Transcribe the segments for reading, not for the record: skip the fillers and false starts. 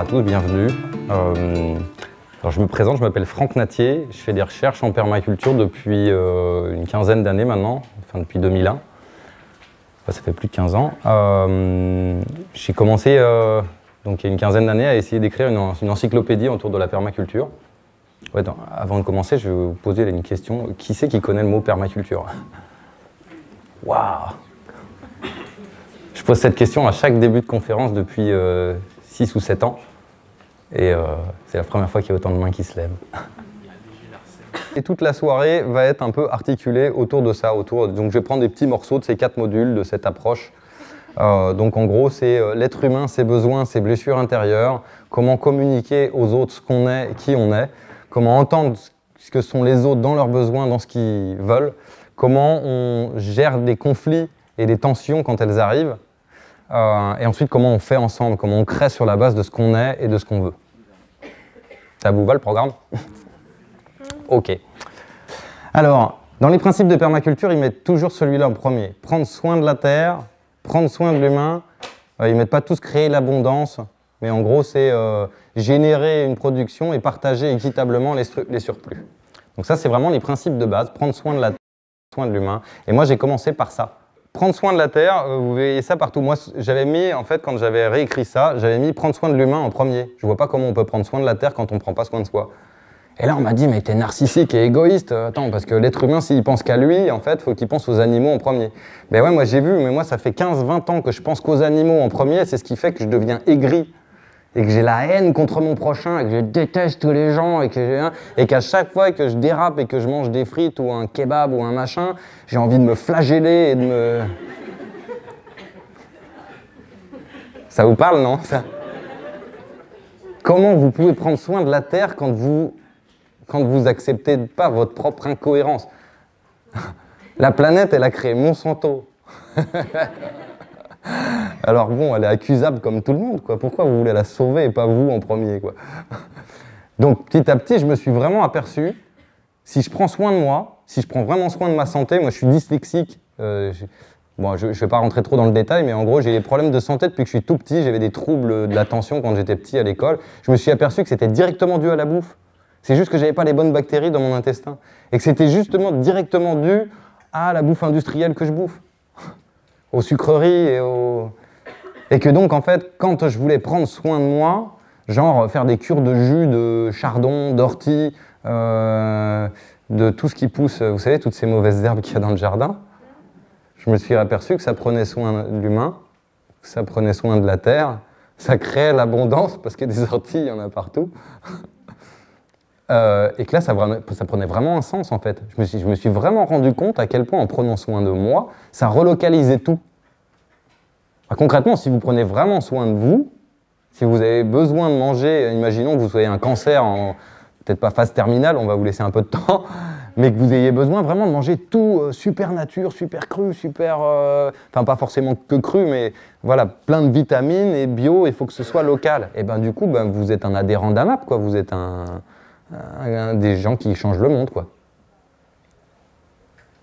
à tous, bienvenue. Alors je me présente, je m'appelle Franck Natier, je fais des recherches en permaculture depuis une quinzaine d'années maintenant, enfin depuis 2001. Enfin, ça fait plus de 15 ans. J'ai commencé donc il y a une quinzaine d'années à essayer d'écrire une encyclopédie autour de la permaculture. Ouais, avant de commencer, je vais vous poser une question. Qui c'est qui connaît le mot permaculture? Waouh! Je pose cette question à chaque début de conférence depuis 6 ou 7 ans. Et c'est la première fois qu'il y a autant de mains qui se lèvent. Et toute la soirée va être un peu articulée autour de ça. Donc je vais prendre des petits morceaux de ces 4 modules, de cette approche. Donc en gros, c'est l'être humain, ses besoins, ses blessures intérieures, comment communiquer aux autres ce qu'on est, qui on est, comment entendre ce que sont les autres dans leurs besoins, dans ce qu'ils veulent, comment on gère des conflits et des tensions quand elles arrivent, et ensuite comment on fait ensemble, comment on crée sur la base de ce qu'on est et de ce qu'on veut. Ça vous va le programme? Ok. Alors, dans les principes de permaculture, ils mettent toujours celui-là en premier. Prendre soin de la terre, prendre soin de l'humain. Ils ne mettent pas tous créer l'abondance, mais en gros, c'est générer une production et partager équitablement les surplus. Donc ça, c'est vraiment les principes de base. Prendre soin de la terre, prendre soin de l'humain. Et moi, j'ai commencé par ça. Prendre soin de la terre, vous voyez ça partout. Moi, j'avais mis, en fait, quand j'avais réécrit ça, j'avais mis prendre soin de l'humain en premier. Je vois pas comment on peut prendre soin de la terre quand on ne prend pas soin de soi. Et là, on m'a dit, mais t'es narcissique et égoïste. Attends, parce que l'être humain, s'il pense qu'à lui, en fait, il faut qu'il pense aux animaux en premier. Ben ouais, moi j'ai vu, mais moi, ça fait 15-20 ans que je pense qu'aux animaux en premier. C'est ce qui fait que je deviens aigri. Et que j'ai la haine contre mon prochain, et que je déteste tous les gens, et qu'à chaque fois que je dérape et que je mange des frites ou un kebab ou un machin, j'ai envie de me flageller et de me... Ça vous parle, non, ça? Comment vous pouvez prendre soin de la terre quand vous acceptez pas votre propre incohérence? La planète, elle a créé Monsanto. Alors bon, elle est accusable comme tout le monde, quoi. Pourquoi vous voulez la sauver et pas vous en premier, quoi? Donc petit à petit, je me suis vraiment aperçu, si je prends soin de moi, si je prends vraiment soin de ma santé, moi je suis dyslexique, bon, je ne vais pas rentrer trop dans le détail, mais en gros j'ai des problèmes de santé depuis que je suis tout petit, j'avais des troubles de l'attention quand j'étais petit à l'école, je me suis aperçu que c'était directement dû à la bouffe. C'est juste que j'avais pas les bonnes bactéries dans mon intestin, et que c'était justement directement dû à la bouffe industrielle que je bouffe. Aux sucreries et que donc en fait quand je voulais prendre soin de moi, genre faire des cures de jus de chardon, d'ortie, de tout ce qui pousse, vous savez, toutes ces mauvaises herbes qu'il y a dans le jardin, je me suis aperçu que ça prenait soin de l'humain, que ça prenait soin de la terre, ça créait l'abondance parce que des orties il y en a partout. Et que là, ça prenait vraiment un sens, en fait. Je me suis vraiment rendu compte à quel point, en prenant soin de moi, ça relocalisait tout. Enfin, concrètement, si vous prenez vraiment soin de vous, si vous avez besoin de manger, imaginons que vous soyez un cancer, peut-être pas phase terminale, on va vous laisser un peu de temps, mais que vous ayez besoin vraiment de manger tout super nature, super cru, super... Enfin, pas forcément que cru, mais voilà, plein de vitamines et bio, il faut que ce soit local. Et ben du coup, vous êtes un adhérent d'AMAP, quoi. Vous êtes des gens qui changent le monde, quoi.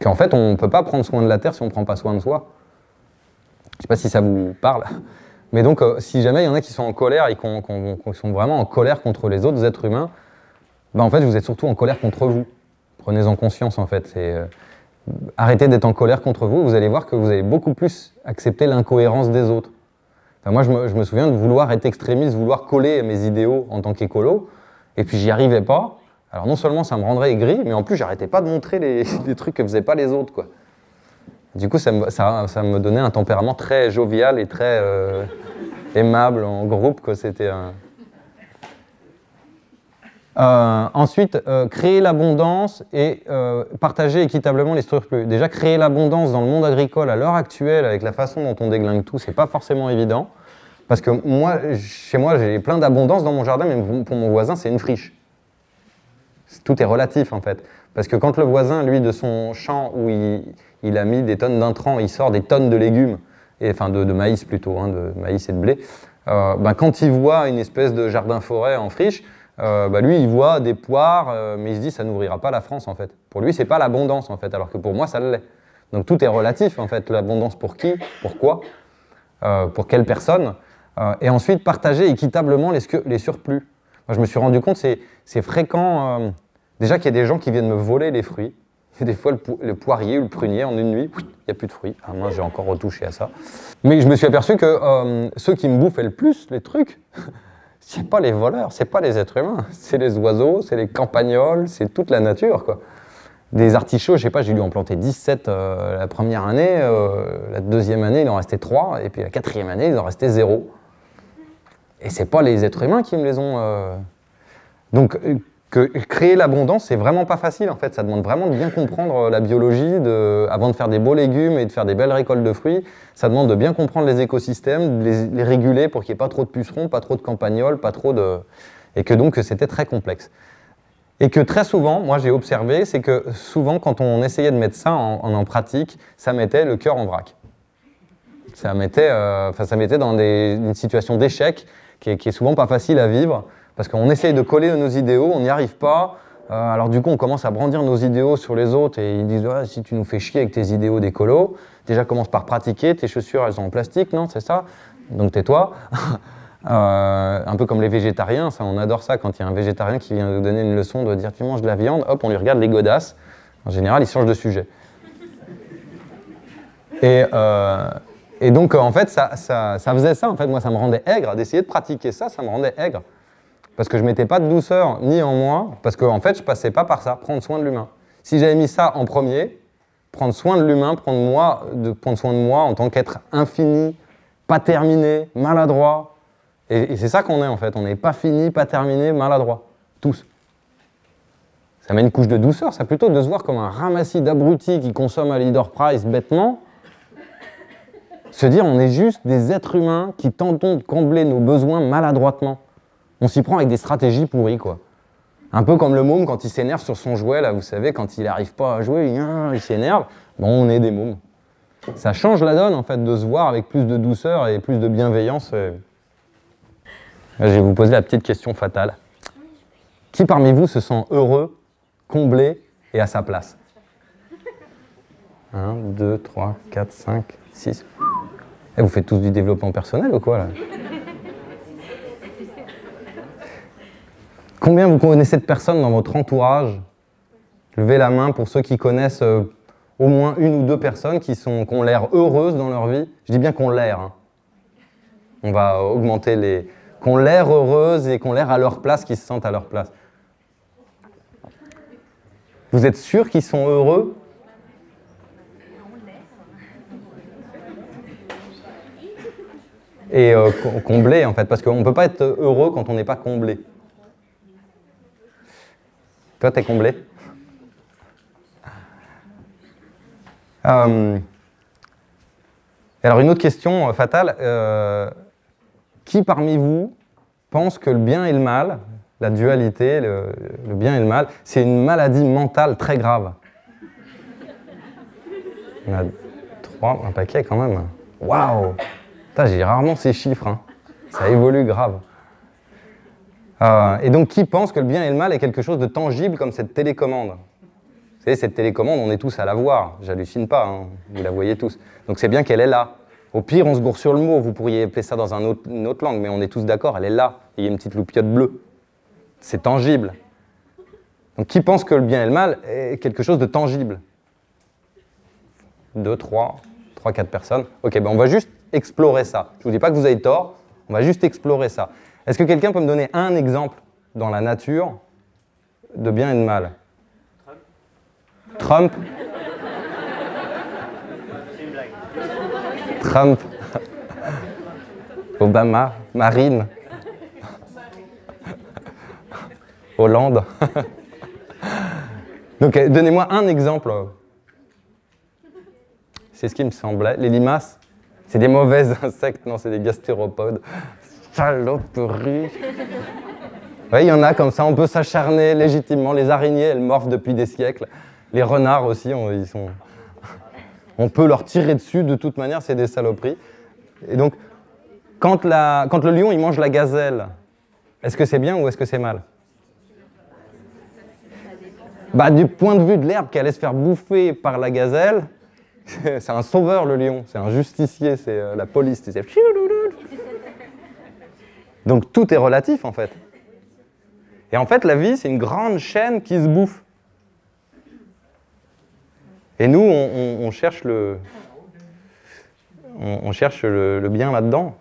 Qu'en fait, on ne peut pas prendre soin de la terre si on ne prend pas soin de soi. Je ne sais pas si ça vous parle. Mais donc, si jamais il y en a qui sont en colère et qui sont vraiment en colère contre les autres êtres humains, en fait, vous êtes surtout en colère contre vous. Prenez-en conscience, en fait. Arrêtez d'être en colère contre vous, vous allez voir que vous allez beaucoup plus accepter l'incohérence des autres. Enfin, moi, je me souviens de vouloir être extrémiste, vouloir coller mes idéaux en tant qu'écolo, et puis j'y arrivais pas. Alors non seulement ça me rendrait aigri, mais en plus j'arrêtais pas de montrer les trucs que faisaient pas les autres, quoi. Du coup ça me donnait un tempérament très jovial et très aimable en groupe, quoi. C'était ensuite, créer l'abondance et partager équitablement les surplus. Déjà, créer l'abondance dans le monde agricole à l'heure actuelle, avec la façon dont on déglingue tout, c'est pas forcément évident. Parce que moi, chez moi, j'ai plein d'abondance dans mon jardin, mais pour mon voisin, c'est une friche. Tout est relatif, en fait. Parce que quand le voisin, lui, de son champ où il a mis des tonnes d'intrants, il sort des tonnes de légumes, enfin de maïs plutôt, de maïs et de blé, quand il voit une espèce de jardin-forêt en friche, lui, il voit des poires, mais il se dit, ça n'ouvrira pas la France, en fait. Pour lui, c'est pas l'abondance, en fait, alors que pour moi, ça l'est. Donc tout est relatif, en fait. L'abondance pour qui? Pourquoi? Pour quelle personne? Et ensuite, partager équitablement les surplus. Moi, je me suis rendu compte, c'est fréquent, déjà qu'il y a des gens qui viennent me voler les fruits. Et des fois, le poirier ou le prunier, en une nuit, il n'y a plus de fruits. Ah, moi, j'ai encore retouché à ça. Mais je me suis aperçu que ceux qui me bouffaient le plus, les trucs, c'est pas les voleurs, c'est pas les êtres humains. C'est les oiseaux, c'est les campagnols, c'est toute la nature, quoi. Des artichauts, je sais pas, j'ai dû en planter 17 la première année, la deuxième année, il en restait 3, et puis la quatrième année, il en restait 0. Et c'est pas les êtres humains qui me les ont... Donc, créer l'abondance, c'est vraiment pas facile, en fait. Ça demande vraiment de bien comprendre la biologie, avant de faire des beaux légumes et de faire des belles récoltes de fruits. Ça demande de bien comprendre les écosystèmes, de les réguler pour qu'il n'y ait pas trop de pucerons, pas trop de campagnols, pas trop de... Et que donc, c'était très complexe. Et que très souvent, moi j'ai observé, c'est que souvent quand on essayait de mettre ça en pratique, ça mettait le cœur en vrac. Ça mettait dans une situation d'échec qui est souvent pas facile à vivre, parce qu'on essaye de coller nos idéaux, on n'y arrive pas, alors du coup on commence à brandir nos idéaux sur les autres et ils disent ouais, si tu nous fais chier avec tes idéaux d'écolo, déjà commence par pratiquer, tes chaussures elles sont en plastique, non c'est ça? Donc tais-toi. Un peu comme les végétariens, ça, on adore ça quand il y a un végétarien qui vient nous donner une leçon de dire tu manges de la viande, hop, on lui regarde les godasses. En général, il change de sujet. Et donc, en fait, ça faisait ça. En fait, moi, ça me rendait aigre. D'essayer de pratiquer ça, ça me rendait aigre. Parce que je ne mettais pas de douceur ni en moi, parce qu'en fait, je ne passais pas par ça, prendre soin de l'humain. Si j'avais mis ça en premier, prendre soin de l'humain, prendre soin de moi en tant qu'être infini, pas terminé, maladroit. Et c'est ça qu'on est en fait, on n'est pas fini, pas terminé, maladroit, tous. Ça met une couche de douceur, ça plutôt de se voir comme un ramassis d'abrutis qui consomment à Leader Price bêtement. Se dire on est juste des êtres humains qui tentons de combler nos besoins maladroitement. On s'y prend avec des stratégies pourries quoi. Un peu comme le môme quand il s'énerve sur son jouet, là vous savez, quand il n'arrive pas à jouer, il s'énerve. Bon, on est des mômes. Ça change la donne en fait de se voir avec plus de douceur et plus de bienveillance. Je vais vous poser la petite question fatale. Qui parmi vous se sent heureux, comblé et à sa place? 1, 2, 3, 4, 5, 6. Et vous faites tous du développement personnel ou quoi là? Combien vous connaissez de personnes dans votre entourage? Levez la main pour ceux qui connaissent au moins une ou deux personnes qui ont l'air heureuses dans leur vie. Je dis bien qu'on l'air. Hein. On va augmenter les... Qu'on l'air heureuses et qu'on l'air à leur place, qu'ils se sentent à leur place. Vous êtes sûr qu'ils sont heureux? Et comblés en fait, parce qu'on ne peut pas être heureux quand on n'est pas comblé. Toi, t'es comblé? Alors une autre question fatale. Qui parmi vous pense que le bien et le mal, la dualité, le bien et le mal, c'est une maladie mentale très grave? On a 3, un paquet quand même. Waouh! J'ai rarement ces chiffres, hein. Ça évolue grave. Et donc qui pense que le bien et le mal est quelque chose de tangible comme cette télécommande? Vous savez, cette télécommande, on est tous à la voir, j'hallucine pas, hein. Vous la voyez tous. Donc c'est bien qu'elle est là. Au pire, on se gourre sur le mot, vous pourriez appeler ça dans une autre langue, mais on est tous d'accord, elle est là, il y a une petite loupiote bleue. C'est tangible. Donc qui pense que le bien et le mal est quelque chose de tangible? 2, 3, 4 personnes. Ok, ben on va juste explorer ça. Je ne vous dis pas que vous avez tort, on va juste explorer ça. Est-ce que quelqu'un peut me donner un exemple dans la nature de bien et de mal? Trump? Trump, Obama, Marine, Hollande. Donc, donnez-moi un exemple. C'est ce qui me semblait. Les limaces, c'est des mauvais insectes, non, c'est des gastéropodes. Saloperie. Oui, il y en a comme ça, on peut s'acharner légitimement. Les araignées, elles morphent depuis des siècles. Les renards aussi, on peut leur tirer dessus, de toute manière, c'est des saloperies. Et donc, quand le lion il mange la gazelle, est-ce que c'est bien ou est-ce que c'est mal? Bah, du point de vue de l'herbe qui allait se faire bouffer par la gazelle, c'est un sauveur le lion, c'est un justicier, c'est la police. Donc tout est relatif en fait. Et en fait, la vie, c'est une grande chaîne qui se bouffe. Et nous, on cherche le bien là-dedans.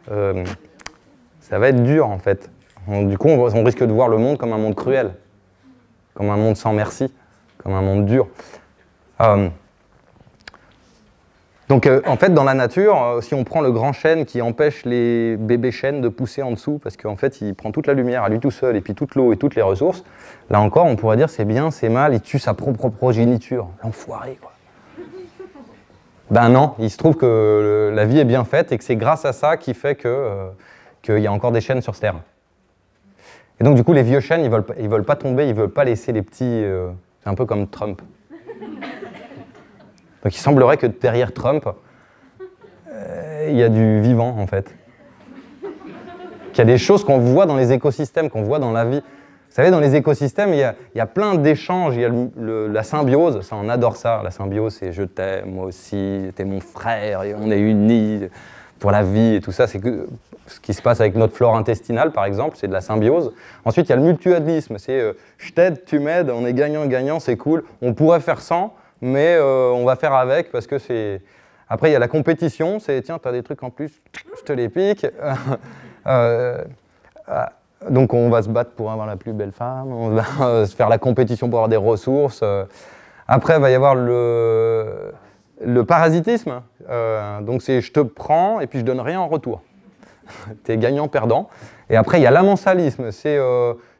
Ça va être dur en fait. Du coup, on risque de voir le monde comme un monde cruel, comme un monde sans merci, comme un monde dur. Donc en fait, dans la nature, si on prend le grand chêne qui empêche les bébés chênes de pousser en dessous, parce qu'en fait, il prend toute la lumière à lui tout seul, et puis toute l'eau et toutes les ressources, là encore, on pourrait dire c'est bien, c'est mal, il tue sa propre progéniture. L'enfoiré, quoi. Ben non, il se trouve que la vie est bien faite et que c'est grâce à ça qui fait qu'il y a encore des chênes sur Terre. Et donc du coup, les vieux chênes, ils veulent pas tomber, ils veulent pas laisser les petits... c'est un peu comme Trump. Donc il semblerait que derrière Trump, il y a du vivant en fait. Qu'il y a des choses qu'on voit dans les écosystèmes, qu'on voit dans la vie. Vous savez, dans les écosystèmes, il y a plein d'échanges, il y a la symbiose, ça on adore ça. La symbiose, c'est je t'aime, moi aussi, t'es mon frère, et on est unis pour la vie et tout ça. C'est ce qui se passe avec notre flore intestinale, par exemple, c'est de la symbiose. Ensuite, il y a le mutualisme, c'est je t'aide, tu m'aides, on est gagnant-gagnant, c'est cool. On pourrait faire sans, mais on va faire avec parce que c'est... Après, il y a la compétition, c'est tiens, t'as des trucs en plus, je te les pique. Donc on va se battre pour avoir la plus belle femme, on va se faire la compétition pour avoir des ressources. Après, il va y avoir le parasitisme. Donc c'est je te prends et puis je donne rien en retour. T'es gagnant-perdant. Et après, il y a l'amensalisme. C'est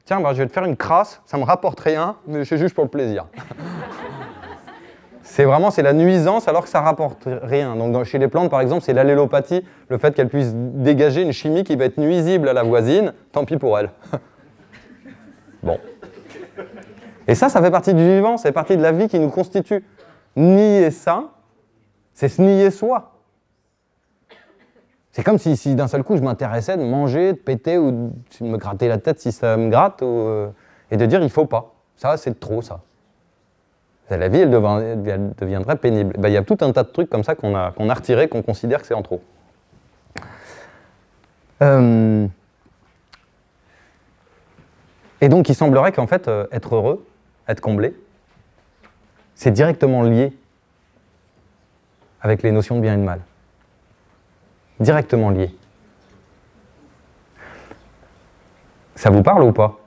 tiens, bah, je vais te faire une crasse, ça me rapporte rien, mais c'est juste pour le plaisir. C'est la nuisance alors que ça rapporte rien. Donc chez les plantes, par exemple, c'est l'allélopathie, le fait qu'elles puissent dégager une chimie qui va être nuisible à la voisine, tant pis pour elle. Bon. Et ça fait partie du vivant, c'est partie de la vie qui nous constitue. Nier ça, c'est se nier soi. C'est comme si d'un seul coup je m'intéressais de manger, de péter ou de me gratter la tête si ça me gratte, et de dire il faut pas. Ça, c'est trop ça. La vie, elle deviendrait pénible. Ben, il y a tout un tas de trucs comme ça qu'on a retirés, qu'on considère que c'est en trop. Et donc, il semblerait qu'en fait, être heureux, être comblé, c'est directement lié avec les notions de bien et de mal. Directement lié. Ça vous parle ou pas?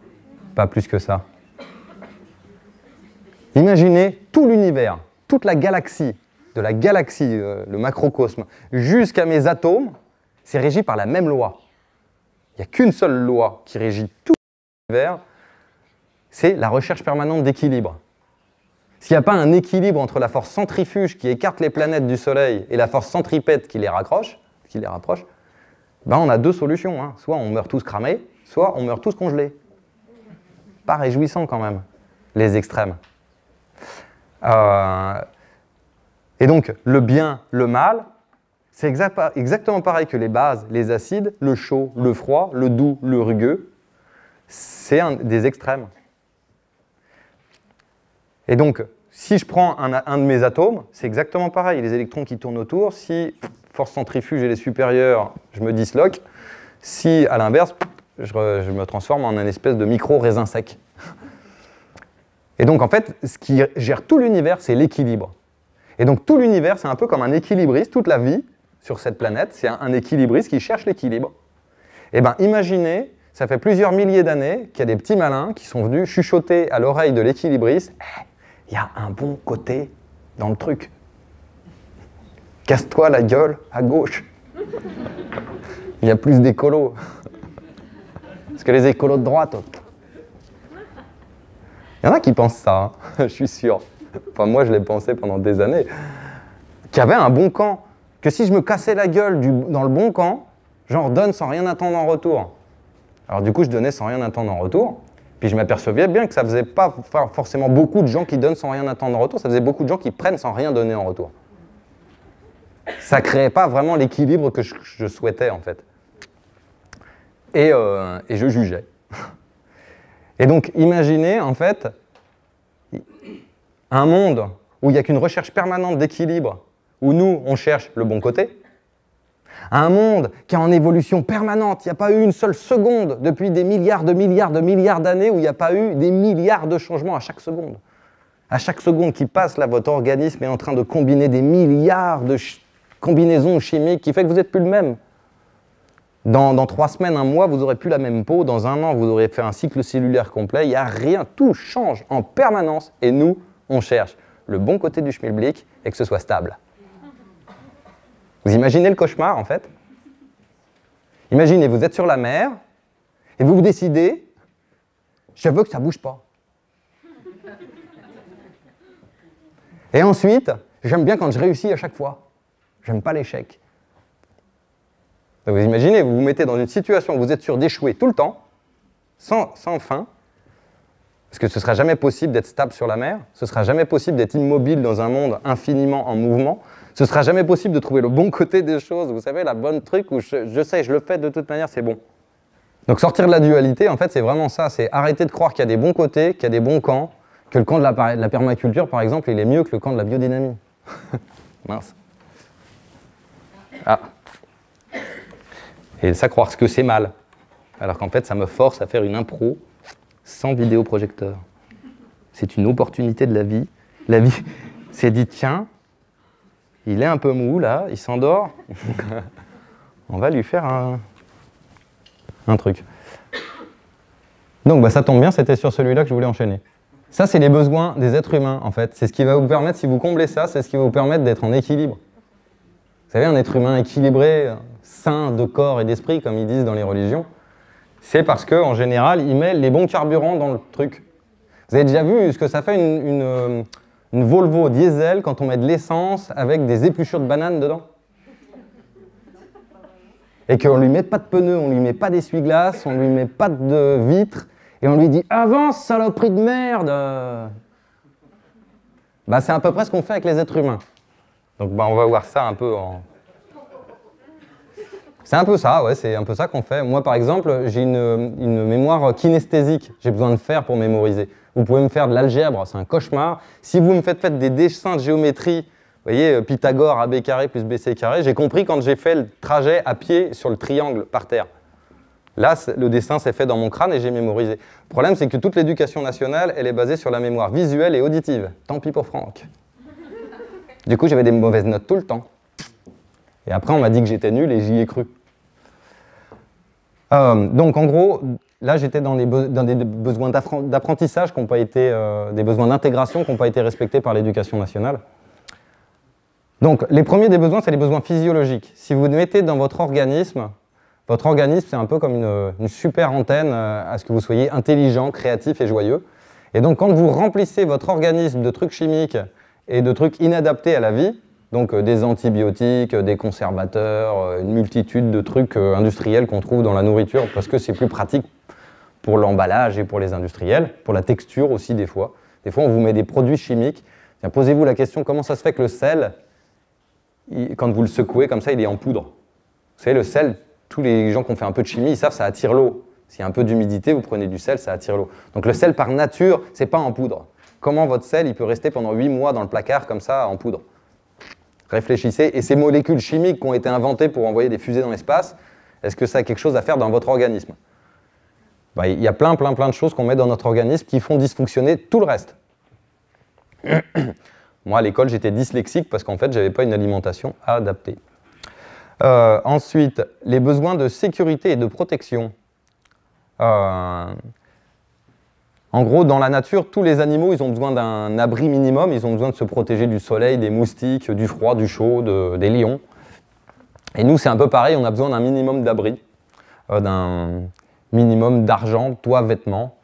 Pas plus que ça. Imaginez tout l'univers, toute la galaxie, de la galaxie, le macrocosme, jusqu'à mes atomes, c'est régi par la même loi. Il n'y a qu'une seule loi qui régit tout l'univers, c'est la recherche permanente d'équilibre. S'il n'y a pas un équilibre entre la force centrifuge qui écarte les planètes du Soleil et la force centripète qui les rapproche, ben on a deux solutions. Hein. Soit on meurt tous cramés, soit on meurt tous congelés. Pas réjouissant quand même, les extrêmes. Et donc, le bien, le mal, c'est exactement pareil que les bases, les acides, le chaud, le froid, le doux, le rugueux. C'est des extrêmes. Et donc, si je prends un de mes atomes, c'est exactement pareil. Les électrons qui tournent autour, si force centrifuge elle est supérieure, je me disloque. Si, à l'inverse, je me transforme en un espèce de micro-raisin sec. Et donc, en fait, ce qui gère tout l'univers, c'est l'équilibre. Et donc, tout l'univers, c'est un peu comme un équilibriste. Toute la vie sur cette planète, c'est un équilibriste qui cherche l'équilibre. Et bien, imaginez, ça fait plusieurs milliers d'années qu'il y a des petits malins qui sont venus chuchoter à l'oreille de l'équilibriste « Il y a un bon côté dans le truc. Casse-toi la gueule à gauche. Il y a plus d'écolos. Parce que les écolos de droite... » Il y en a qui pensent ça, hein, je suis sûr. Enfin, moi, je l'ai pensé pendant des années. Qu'il y avait un bon camp. Que si je me cassais la gueule dans le bon camp, j'en redonne sans rien attendre en retour. Alors du coup, je donnais sans rien attendre en retour. Puis je m'apercevais bien que ça faisait pas forcément beaucoup de gens qui donnent sans rien attendre en retour. Ça faisait beaucoup de gens qui prennent sans rien donner en retour. Ça créait pas vraiment l'équilibre que je souhaitais, en fait. Et je jugeais. Et donc, imaginez, en fait, un monde où il n'y a qu'une recherche permanente d'équilibre, où nous, on cherche le bon côté, Un monde qui est en évolution permanente. Il n'y a pas eu une seule seconde depuis des milliards d'années où il n'y a pas eu des milliards de changements à chaque seconde. À chaque seconde qui passe, là, votre organisme est en train de combiner des milliards de combinaisons chimiques qui fait que vous n'êtes plus le même. Dans 3 semaines, un mois, vous n'aurez plus la même peau. Dans 1 an, vous aurez fait un cycle cellulaire complet. Il n'y a rien. Tout change en permanence. Et nous, on cherche le bon côté du schmilblick et que ce soit stable. Vous imaginez le cauchemar, en fait? Imaginez, vous êtes sur la mer et vous décidez, je veux que ça ne bouge pas. Et ensuite, j'aime bien quand je réussis à chaque fois. J'aime pas l'échec. Vous imaginez, vous vous mettez dans une situation où vous êtes sûr d'échouer tout le temps, sans fin, parce que ce ne sera jamais possible d'être stable sur la mer, ce ne sera jamais possible d'être immobile dans un monde infiniment en mouvement, ce ne sera jamais possible de trouver le bon côté des choses, vous savez, la bonne truc où je sais, je le fais de toute manière, c'est bon. Donc sortir de la dualité, en fait, c'est vraiment ça, c'est arrêter de croire qu'il y a des bons côtés, qu'il y a des bons camps, que le camp de la permaculture, par exemple, il est mieux que le camp de la biodynamie. Mince. Ah. Et ça, croire que c'est mal. Alors qu'en fait, ça me force à faire une impro sans vidéoprojecteur. C'est une opportunité de la vie. La vie s'est dit, tiens, il est un peu mou, là, il s'endort. On va lui faire un truc. Donc, ça tombe bien, c'était sur celui-là que je voulais enchaîner. Ça, c'est les besoins des êtres humains, en fait. C'est ce qui va vous permettre, si vous comblez ça, c'est ce qui va vous permettre d'être en équilibre. Vous savez, un être humain équilibré, sain de corps et d'esprit, comme ils disent dans les religions, c'est parce qu'en général, il met les bons carburants dans le truc. Vous avez déjà vu ce que ça fait une Volvo diesel quand on met de l'essence avec des épluchures de bananes dedans? Et qu'on ne lui met pas de pneus, on ne lui met pas d'essuie-glace, on ne lui met pas de vitres, et on lui dit « Avance, saloperie de merde !» C'est à peu près ce qu'on fait avec les êtres humains. Donc on va voir ça un peu en... C'est un peu ça, ouais, c'est un peu ça qu'on fait. Moi, par exemple, j'ai une mémoire kinesthésique. J'ai besoin de faire pour mémoriser. Vous pouvez me faire de l'algèbre, c'est un cauchemar. Si vous me faites des dessins de géométrie, vous voyez, Pythagore, AB carré plus BC carré, j'ai compris quand j'ai fait le trajet à pied sur le triangle par terre. Là, le dessin s'est fait dans mon crâne et j'ai mémorisé. Le problème, c'est que toute l'éducation nationale, elle est basée sur la mémoire visuelle et auditive. Tant pis pour Franck. Du coup, j'avais des mauvaises notes tout le temps. Et après, on m'a dit que j'étais nul et j'y ai cru. Donc, en gros, là, j'étais dans des besoins d'apprentissage qui n'ont pas été, des besoins d'intégration qui n'ont pas été respectés par l'éducation nationale. Donc, les premiers des besoins, c'est les besoins physiologiques. Si vous mettez dans votre organisme, c'est un peu comme une super antenne à ce que vous soyez intelligent, créatif et joyeux. Et donc, quand vous remplissez votre organisme de trucs chimiques et de trucs inadaptés à la vie, donc des antibiotiques, des conservateurs, une multitude de trucs industriels qu'on trouve dans la nourriture parce que c'est plus pratique pour l'emballage et pour les industriels, pour la texture aussi des fois. Des fois, on vous met des produits chimiques. Posez-vous la question, comment ça se fait que le sel, quand vous le secouez comme ça, il est en poudre? Vous savez, le sel, tous les gens qui ont fait un peu de chimie, ils savent que ça attire l'eau. S'il y a un peu d'humidité, vous prenez du sel, ça attire l'eau. Donc le sel, par nature, c'est pas en poudre. Comment votre sel, il peut rester pendant 8 mois dans le placard comme ça, en poudre? Réfléchissez. Et ces molécules chimiques qui ont été inventées pour envoyer des fusées dans l'espace, est-ce que ça a quelque chose à faire dans votre organisme? Il y a plein de choses qu'on met dans notre organisme qui font dysfonctionner tout le reste. Moi, à l'école, j'étais dyslexique parce qu'en fait, je n'avais pas une alimentation adaptée. Ensuite, les besoins de sécurité et de protection. En gros, dans la nature, tous les animaux, ils ont besoin d'un abri minimum, ils ont besoin de se protéger du soleil, des moustiques, du froid, du chaud, des lions. Et nous, c'est un peu pareil, on a besoin d'un minimum d'abri, d'un minimum d'argent, toit, vêtements.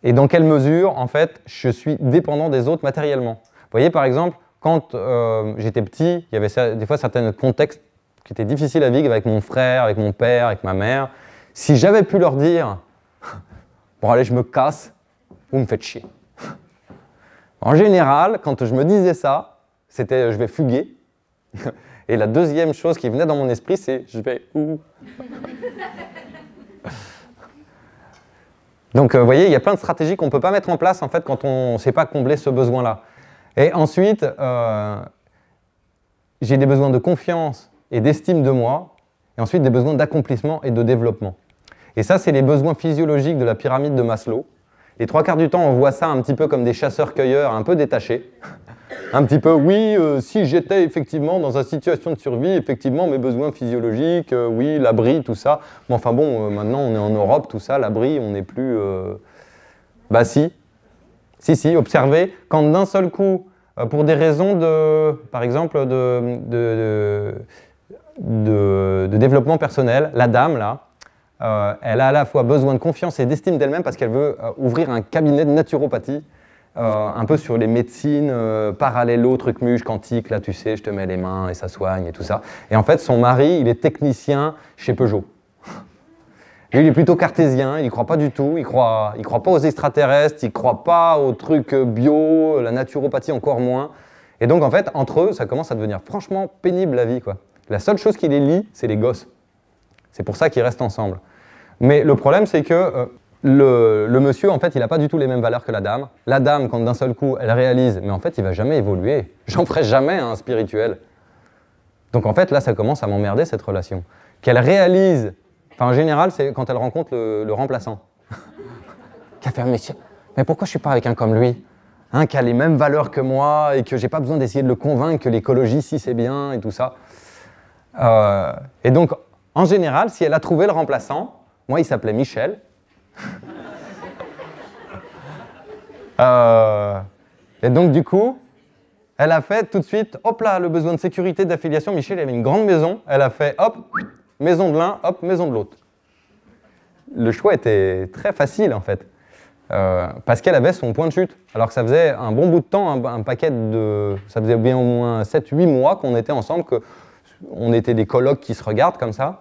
Et dans quelle mesure, en fait, je suis dépendant des autres matériellement? Vous voyez, par exemple, quand j'étais petit, il y avait des fois certains contextes qui étaient difficiles à vivre avec mon frère, avec mon père, avec ma mère. Si j'avais pu leur dire « Bon, allez, je me casse », vous me faites chier. En général, quand je me disais ça, c'était « je vais fuguer ». Et la deuxième chose qui venait dans mon esprit, c'est « je vais où ?» Donc, vous voyez, il y a plein de stratégies qu'on ne peut pas mettre en place en fait, quand on ne sait pas combler ce besoin-là. Et ensuite, j'ai des besoins de confiance et d'estime de moi, et ensuite des besoins d'accomplissement et de développement. Et ça, c'est les besoins physiologiques de la pyramide de Maslow. Les trois quarts du temps, on voit ça un petit peu comme des chasseurs-cueilleurs un peu détachés. Un petit peu, oui, si j'étais effectivement dans une situation de survie, effectivement, mes besoins physiologiques, oui, l'abri, tout ça. Mais enfin bon, maintenant, on est en Europe, tout ça, l'abri, on n'est plus... Bah si, observez, quand d'un seul coup, pour des raisons de, par exemple, de développement personnel, la dame, là, elle a à la fois besoin de confiance et d'estime d'elle-même parce qu'elle veut ouvrir un cabinet de naturopathie, un peu sur les médecines parallélo, trucs muches, quantiques, là tu sais, je te mets les mains et ça soigne et tout ça. Et en fait, son mari, il est technicien chez Peugeot. Lui, il est plutôt cartésien, il n'y croit pas du tout, il croit pas aux extraterrestres, il ne croit pas aux trucs bio, la naturopathie encore moins. Et donc, en fait, entre eux, ça commence à devenir franchement pénible la vie, quoi. La seule chose qui les lie, c'est les gosses. C'est pour ça qu'ils restent ensemble. Mais le problème, c'est que le monsieur, en fait, il n'a pas du tout les mêmes valeurs que la dame. La dame, quand d'un seul coup, elle réalise, mais en fait, il ne va jamais évoluer. J'en ferai jamais un spirituel. Donc, en fait, là, ça commence à m'emmerder, cette relation. Qu'elle réalise, enfin, en général, c'est quand elle rencontre le remplaçant. Qu'elle fait, mais pourquoi je ne suis pas avec un comme lui, hein, qui a les mêmes valeurs que moi et que je n'ai pas besoin d'essayer de le convaincre que l'écologie, si c'est bien et tout ça. Et donc, en général, si elle a trouvé le remplaçant, moi, il s'appelait Michel. Et donc, du coup, elle a fait tout de suite, hop là, le besoin de sécurité, d'affiliation. Michel, il avait une grande maison. Elle a fait, hop, maison de l'un, hop, maison de l'autre. Le choix était très facile, en fait. Parce qu'elle avait son point de chute. Alors que ça faisait un bon bout de temps, un paquet de... Ça faisait bien au moins 7-8 mois qu'on était ensemble, qu'on était des colocs qui se regardent comme ça.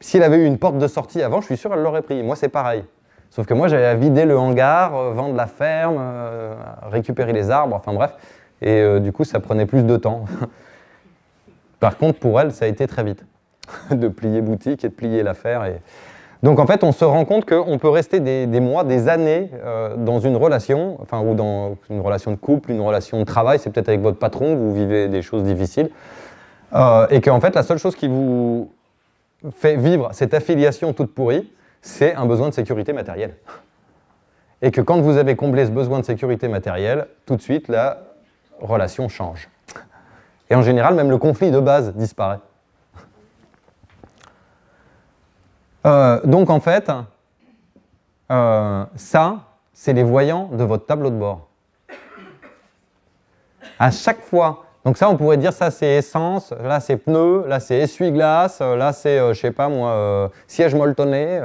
Si elle avait eu une porte de sortie avant, je suis sûr qu'elle l'aurait pris. Moi, c'est pareil. Sauf que moi, j'avais à vider le hangar, vendre la ferme, récupérer les arbres, enfin bref. Et du coup, ça prenait plus de temps. Par contre, pour elle, ça a été très vite. De plier boutique et de plier l'affaire. Et... Donc, en fait, on se rend compte qu'on peut rester des mois, des années dans une relation, enfin, ou dans une relation de couple, une relation de travail. C'est peut-être avec votre patron que vous vivez des choses difficiles. Et qu'en fait, la seule chose qui vous fait vivre cette affiliation toute pourrie, c'est un besoin de sécurité matérielle. Et que quand vous avez comblé ce besoin de sécurité matérielle, tout de suite, la relation change. Et en général, même le conflit de base disparaît. Donc en fait, ça, c'est les voyants de votre tableau de bord. À chaque fois... Donc ça, on pourrait dire ça c'est essence, là c'est pneu, là c'est essuie-glace, là c'est, je sais pas moi, siège molletonné.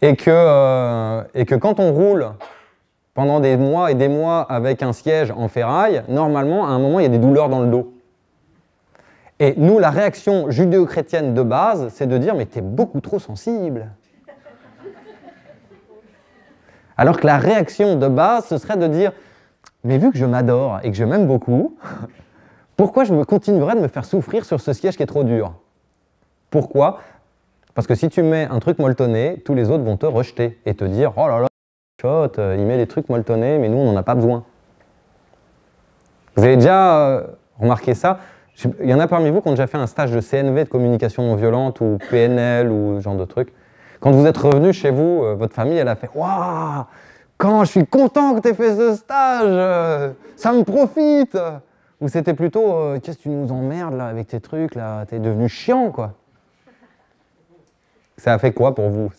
et que quand on roule pendant des mois et des mois avec un siège en ferraille, normalement, à un moment, il y a des douleurs dans le dos. Et nous, la réaction judéo-chrétienne de base, c'est de dire « mais t'es beaucoup trop sensible ». Alors que la réaction de base, ce serait de dire « mais vu que je m'adore et que je m'aime beaucoup, pourquoi je continuerais de me faire souffrir sur ce siège qui est trop dur ?» Pourquoi ? Parce que si tu mets un truc molletonné, tous les autres vont te rejeter et te dire « oh là là, il met des trucs molletonnés, mais nous, on n'en a pas besoin. » Vous avez déjà remarqué ça ? Il y en a parmi vous qui ont déjà fait un stage de CNV, de communication non violente, ou PNL, ou ce genre de trucs. Quand vous êtes revenu chez vous, votre famille, elle a fait « waouh ! Quand je suis content que tu aies fait ce stage, ça me profite !» Ou c'était plutôt « qu'est-ce que tu nous emmerdes là avec tes trucs, là, t'es devenu chiant quoi !» Ça a fait quoi pour vous?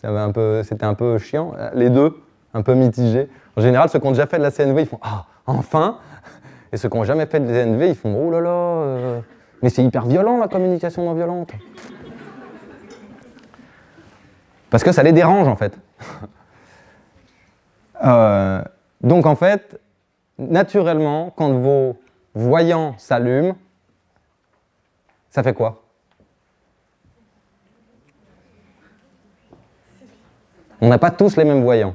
C'était un peu chiant, les deux, un peu mitigés. En général, ceux qui ont déjà fait de la CNV, ils font « ah, enfin !» Et ceux qui n'ont jamais fait de CNV, ils font « oh là là, mais c'est hyper violent la communication non violente !» Parce que ça les dérange en fait. Donc en fait, naturellement, quand vos voyants s'allument, ça fait quoi? On n'a pas tous les mêmes voyants.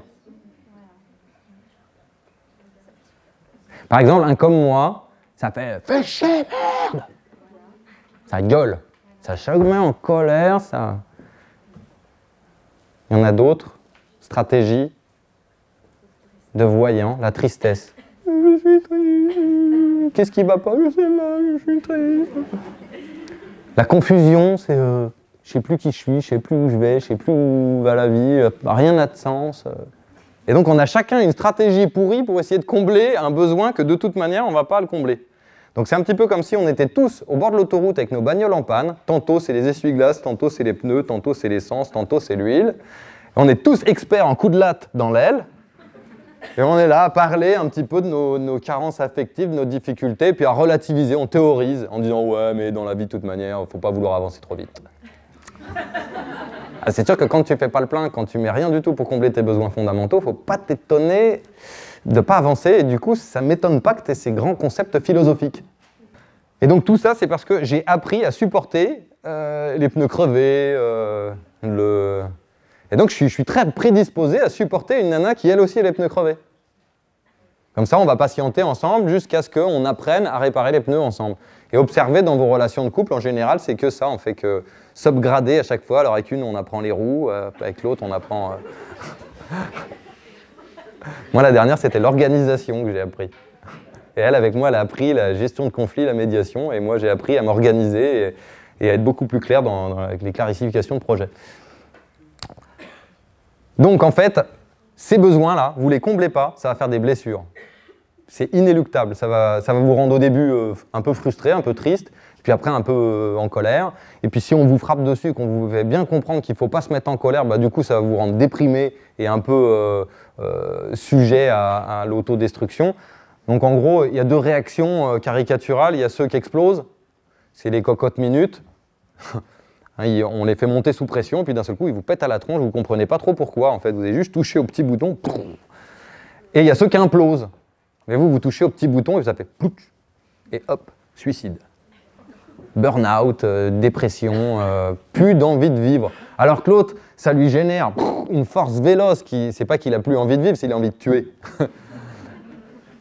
Par exemple, un comme moi, ça fait « fais chier, merde !» Ça gueule, ça se met en colère, ça... Il y en a d'autres, stratégie de voyant, la tristesse. Je suis triste. Qu'est-ce qui va pas? Je sais pas, je suis triste. La confusion, c'est je sais plus qui je suis, je sais plus où je vais, je sais plus où va la vie, rien n'a de sens. Et donc on a chacun une stratégie pourrie pour essayer de combler un besoin que de toute manière on ne va pas le combler. Donc c'est un petit peu comme si on était tous au bord de l'autoroute avec nos bagnoles en panne. Tantôt c'est les essuie-glaces, tantôt c'est les pneus, tantôt c'est l'essence, tantôt c'est l'huile. On est tous experts en coups de latte dans l'aile. Et on est là à parler un petit peu de nos carences affectives, de nos difficultés, puis à relativiser, on théorise en disant « ouais, mais dans la vie de toute manière, il ne faut pas vouloir avancer trop vite ». C'est sûr que quand tu ne fais pas le plein, quand tu ne mets rien du tout pour combler tes besoins fondamentaux, il ne faut pas t'étonner de ne pas avancer, et du coup, ça ne m'étonne pas que tu aies ces grands concepts philosophiques. Et donc tout ça, c'est parce que j'ai appris à supporter les pneus crevés, Et donc je suis très prédisposé à supporter une nana qui elle aussi a les pneus crevés. Comme ça, on va patienter ensemble jusqu'à ce qu'on apprenne à réparer les pneus ensemble. Et observer dans vos relations de couple, en général, c'est que ça, on fait que s'upgrader à chaque fois. Alors avec une, on apprend les roues, avec l'autre, on apprend... Moi, la dernière, c'était l'organisation que j'ai appris. Et elle, avec moi, elle a appris la gestion de conflits, la médiation, et moi, j'ai appris à m'organiser et à être beaucoup plus clair avec les clarifications de projets. Donc, en fait, ces besoins-là, vous ne les comblez pas, ça va faire des blessures. C'est inéluctable, ça va vous rendre au début un peu frustré, un peu triste, puis après un peu en colère. Et puis si on vous frappe dessus, qu'on vous fait bien comprendre qu'il ne faut pas se mettre en colère, bah, du coup ça va vous rendre déprimé et un peu sujet à l'autodestruction. Donc en gros, il y a deux réactions caricaturales, il y a ceux qui explosent, c'est les cocottes minutes. On les fait monter sous pression, puis d'un seul coup, ils vous pètent à la tronche, vous ne comprenez pas trop pourquoi. En fait, vous avez juste touché au petit bouton. Et il y a ceux qui implosent. Mais vous touchez au petit bouton et ça fait plouc. Et hop, suicide. Burn-out, dépression, plus d'envie de vivre. Alors que l'autre, ça lui génère une force véloce qui, c'est pas qu'il a plus envie de vivre, c'est qu'il a envie de tuer.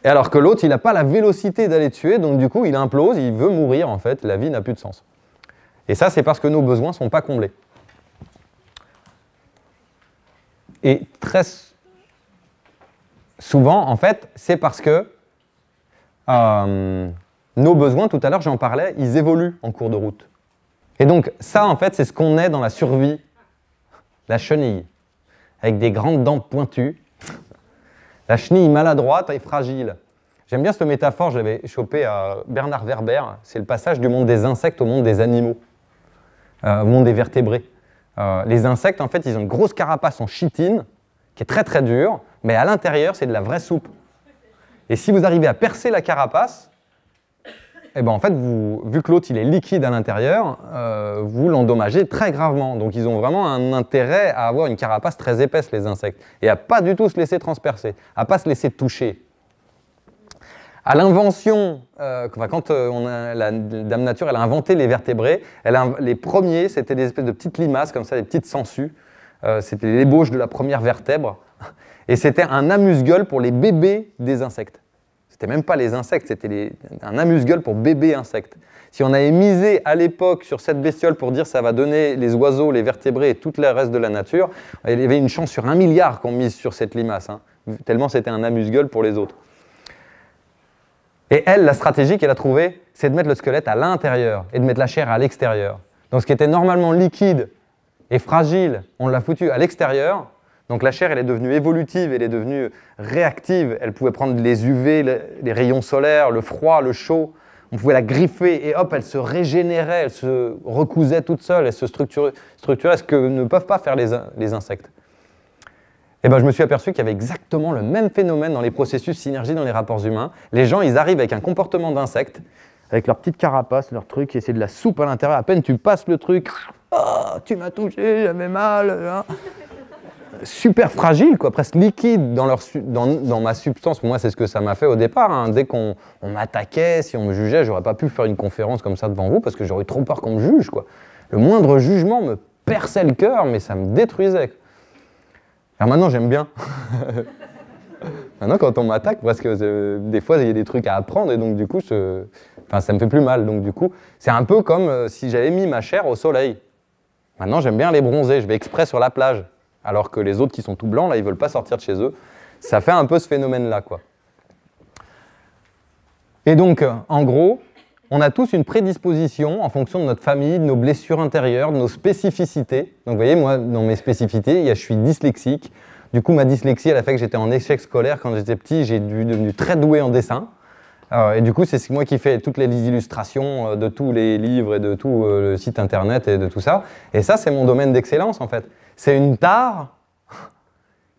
Et alors que l'autre, il n'a pas la vélocité d'aller tuer, donc du coup, il implose, il veut mourir en fait, la vie n'a plus de sens. Et ça, c'est parce que nos besoins ne sont pas comblés. Et très souvent, en fait, c'est parce que nos besoins, tout à l'heure, j'en parlais, ils évoluent en cours de route. Et donc, ça, en fait, c'est ce qu'on est dans la survie. La chenille, avec des grandes dents pointues. La chenille maladroite et fragile. J'aime bien cette métaphore, je l'avais chopée à Bernard Werber. C'est le passage du monde des insectes au monde des animaux. Au monde des vertébrés. Les insectes, en fait, ils ont une grosse carapace en chitine, qui est très très dure, mais à l'intérieur, c'est de la vraie soupe. Et si vous arrivez à percer la carapace, eh ben, en fait, vu que l'autre il est liquide à l'intérieur, vous l'endommagez très gravement. Donc ils ont vraiment un intérêt à avoir une carapace très épaisse, les insectes, et à pas du tout se laisser transpercer, à pas se laisser toucher. À l'invention, quand la Dame Nature elle a inventé les vertébrés, les premiers, c'était des espèces de petites limaces, comme ça, des petites sangsues. C'était l'ébauche de la première vertèbre. Et c'était un amuse-gueule pour les bébés des insectes. C'était même pas les insectes, c'était un amuse-gueule pour bébés insectes. Si on avait misé à l'époque sur cette bestiole pour dire ça va donner les oiseaux, les vertébrés et tout le reste de la nature, il y avait une chance sur 1 milliard qu'on mise sur cette limace, hein, tellement c'était un amuse-gueule pour les autres. Et elle, la stratégie qu'elle a trouvée, c'est de mettre le squelette à l'intérieur et de mettre la chair à l'extérieur. Donc ce qui était normalement liquide et fragile, on l'a foutu à l'extérieur. Donc la chair, elle est devenue évolutive, elle est devenue réactive. Elle pouvait prendre les UV, les rayons solaires, le froid, le chaud. On pouvait la griffer et hop, elle se régénérait, elle se recousait toute seule, elle se structurait, ce que ne peuvent pas faire les insectes. Et ben, je me suis aperçu qu'il y avait exactement le même phénomène dans les processus synergie dans les rapports humains. Les gens, ils arrivent avec un comportement d'insecte, avec leur petite carapace, leur truc, et c'est de la soupe à l'intérieur. À peine tu passes le truc, oh, tu m'as touché, j'avais mal. Hein. Super fragile, quoi, presque liquide dans ma substance. Pour moi, c'est ce que ça m'a fait au départ. Hein. Dès qu'on m'attaquait, si on me jugeait, j'aurais pas pu faire une conférence comme ça devant vous parce que j'aurais eu trop peur qu'on me juge. Quoi. Le moindre jugement me perçait le cœur, mais ça me détruisait. Alors maintenant, j'aime bien. Maintenant, quand on m'attaque, parce que des fois, il y a des trucs à apprendre et donc du coup, ça me fait plus mal. Donc du coup, c'est un peu comme si j'avais mis ma chair au soleil. Maintenant, j'aime bien les bronzer. Je vais exprès sur la plage. Alors que les autres qui sont tout blancs, là, ils ne veulent pas sortir de chez eux. Ça fait un peu ce phénomène-là, quoi. Et donc, en gros, on a tous une prédisposition en fonction de notre famille, de nos blessures intérieures, de nos spécificités. Donc vous voyez, moi, dans mes spécificités, je suis dyslexique. Du coup, ma dyslexie, elle a fait que j'étais en échec scolaire quand j'étais petit. J'ai devenu très doué en dessin. Et du coup, c'est moi qui fais toutes les illustrations de tous les livres et de tout le site internet et de tout ça. Et ça, c'est mon domaine d'excellence, en fait. C'est une tare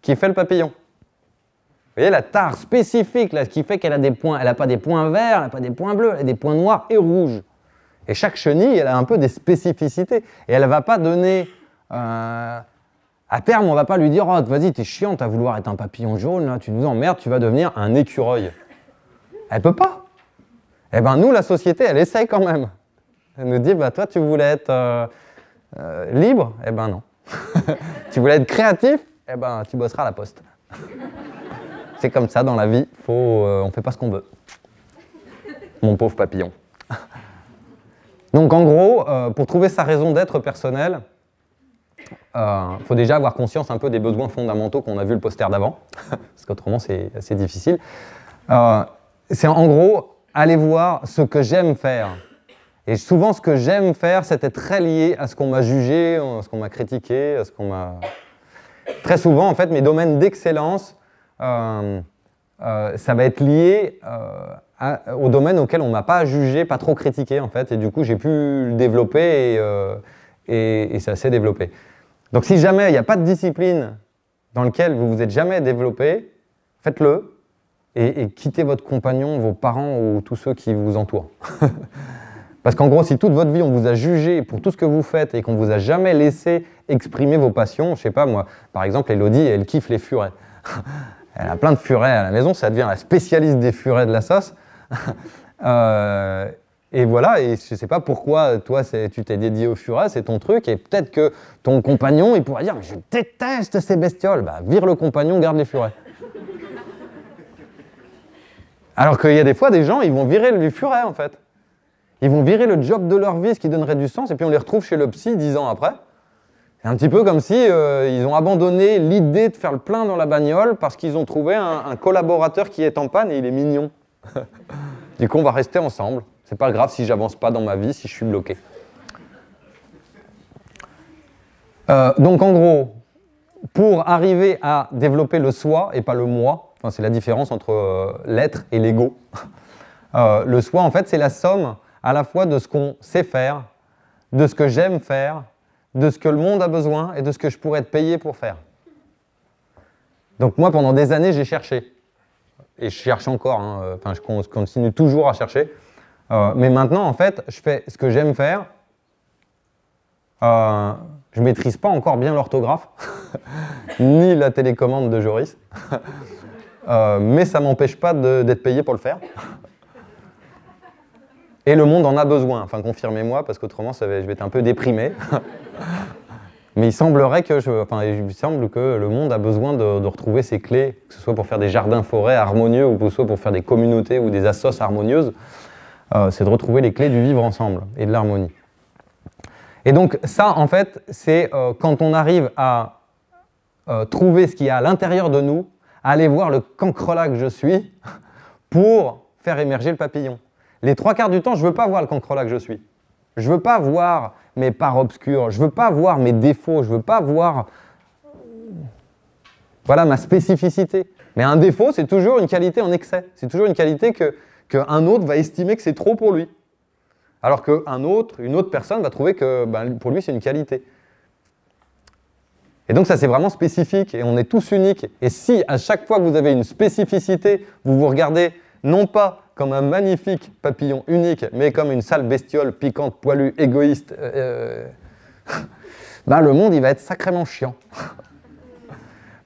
qui fait le papillon. Vous voyez, la tare spécifique, là, qui fait qu'elle a des points, elle n'a pas des points verts, elle n'a pas des points bleus, elle a des points noirs et rouges. Et chaque chenille, elle a un peu des spécificités. Et elle ne va pas donner... à terme, on ne va pas lui dire « Oh, vas-y, t'es chiante à vouloir être un papillon jaune, là, tu nous emmerdes, tu vas devenir un écureuil. » Elle ne peut pas. Eh bien, nous, la société, elle essaye quand même. Elle nous dit bah, « Toi, tu voulais être libre ?» Eh bien, non. Tu voulais être créatif ? Eh bien, tu bosseras à la poste. C'est comme ça dans la vie, on ne fait pas ce qu'on veut. Mon pauvre papillon. Donc en gros, pour trouver sa raison d'être personnelle, il faut déjà avoir conscience un peu des besoins fondamentaux qu'on a vu le poster d'avant, parce qu'autrement c'est assez difficile. C'est en gros aller voir ce que j'aime faire. Et souvent ce que j'aime faire, c'était très lié à ce qu'on m'a jugé, à ce qu'on m'a critiqué, à ce qu'on m'a... Très souvent, en fait, mes domaines d'excellence, ça va être lié au domaine auquel on ne m'a pas jugé, pas trop critiqué en fait, et du coup j'ai pu le développer et ça s'est développé. Donc si jamais il n'y a pas de discipline dans laquelle vous vous êtes jamais développé, faites-le et quittez votre compagnon, vos parents ou tous ceux qui vous entourent. Parce qu'en gros, si toute votre vie on vous a jugé pour tout ce que vous faites et qu'on ne vous a jamais laissé exprimer vos passions, je sais pas moi, par exemple Elodie, elle kiffe les furets. Elle a plein de furets à la maison, ça devient la spécialiste des furets de la sauce. Et voilà, et je ne sais pas pourquoi toi tu t'es dédié aux furets, c'est ton truc, et peut-être que ton compagnon il pourrait dire « je déteste ces bestioles », bah vire le compagnon, garde les furets. Alors qu'il y a des fois des gens, ils vont virer le furet en fait. Ils vont virer le job de leur vie, ce qui donnerait du sens, et puis on les retrouve chez le psy 10 ans après. C'est un petit peu comme si ils ont abandonné l'idée de faire le plein dans la bagnole parce qu'ils ont trouvé un collaborateur qui est en panne et il est mignon. Du coup, on va rester ensemble. C'est pas grave si j'avance pas dans ma vie, si je suis bloqué. Donc en gros, pour arriver à développer le soi et pas le moi, enfin, c'est la différence entre l'être et l'ego. Le soi, en fait, c'est la somme à la fois de ce qu'on sait faire, de ce que j'aime faire, de ce que le monde a besoin et de ce que je pourrais être payé pour faire. Donc moi, pendant des années, j'ai cherché. Et je cherche encore, hein, enfin, je continue toujours à chercher. Mais maintenant, en fait, je fais ce que j'aime faire. Je ne maîtrise pas encore bien l'orthographe, ni la télécommande de Joris. Mais ça ne m'empêche pas d'être payé pour le faire. Et le monde en a besoin, enfin confirmez-moi, parce qu'autrement je vais être un peu déprimé. Mais il semblerait que il semble que le monde a besoin de retrouver ses clés, que ce soit pour faire des jardins-forêts harmonieux, ou que ce soit pour faire des communautés ou des assos harmonieuses. C'est de retrouver les clés du vivre ensemble et de l'harmonie. Et donc ça, en fait, c'est quand on arrive à trouver ce qu'il y a à l'intérieur de nous, à aller voir le cancrelat que je suis, pour faire émerger le papillon. Les 3/4 du temps, je ne veux pas voir le cancrelat que je suis. Je ne veux pas voir mes parts obscures, je ne veux pas voir mes défauts, je ne veux pas voir voilà, ma spécificité. Mais un défaut, c'est toujours une qualité en excès. C'est toujours une qualité qu'un autre va estimer que c'est trop pour lui. Alors qu'une autre personne va trouver que pour lui, c'est une qualité. Et donc ça, c'est vraiment spécifique et on est tous uniques. Et si à chaque fois que vous avez une spécificité, vous vous regardez non pas comme un magnifique papillon unique, mais comme une sale bestiole piquante, poilue, égoïste, le monde, il va être sacrément chiant.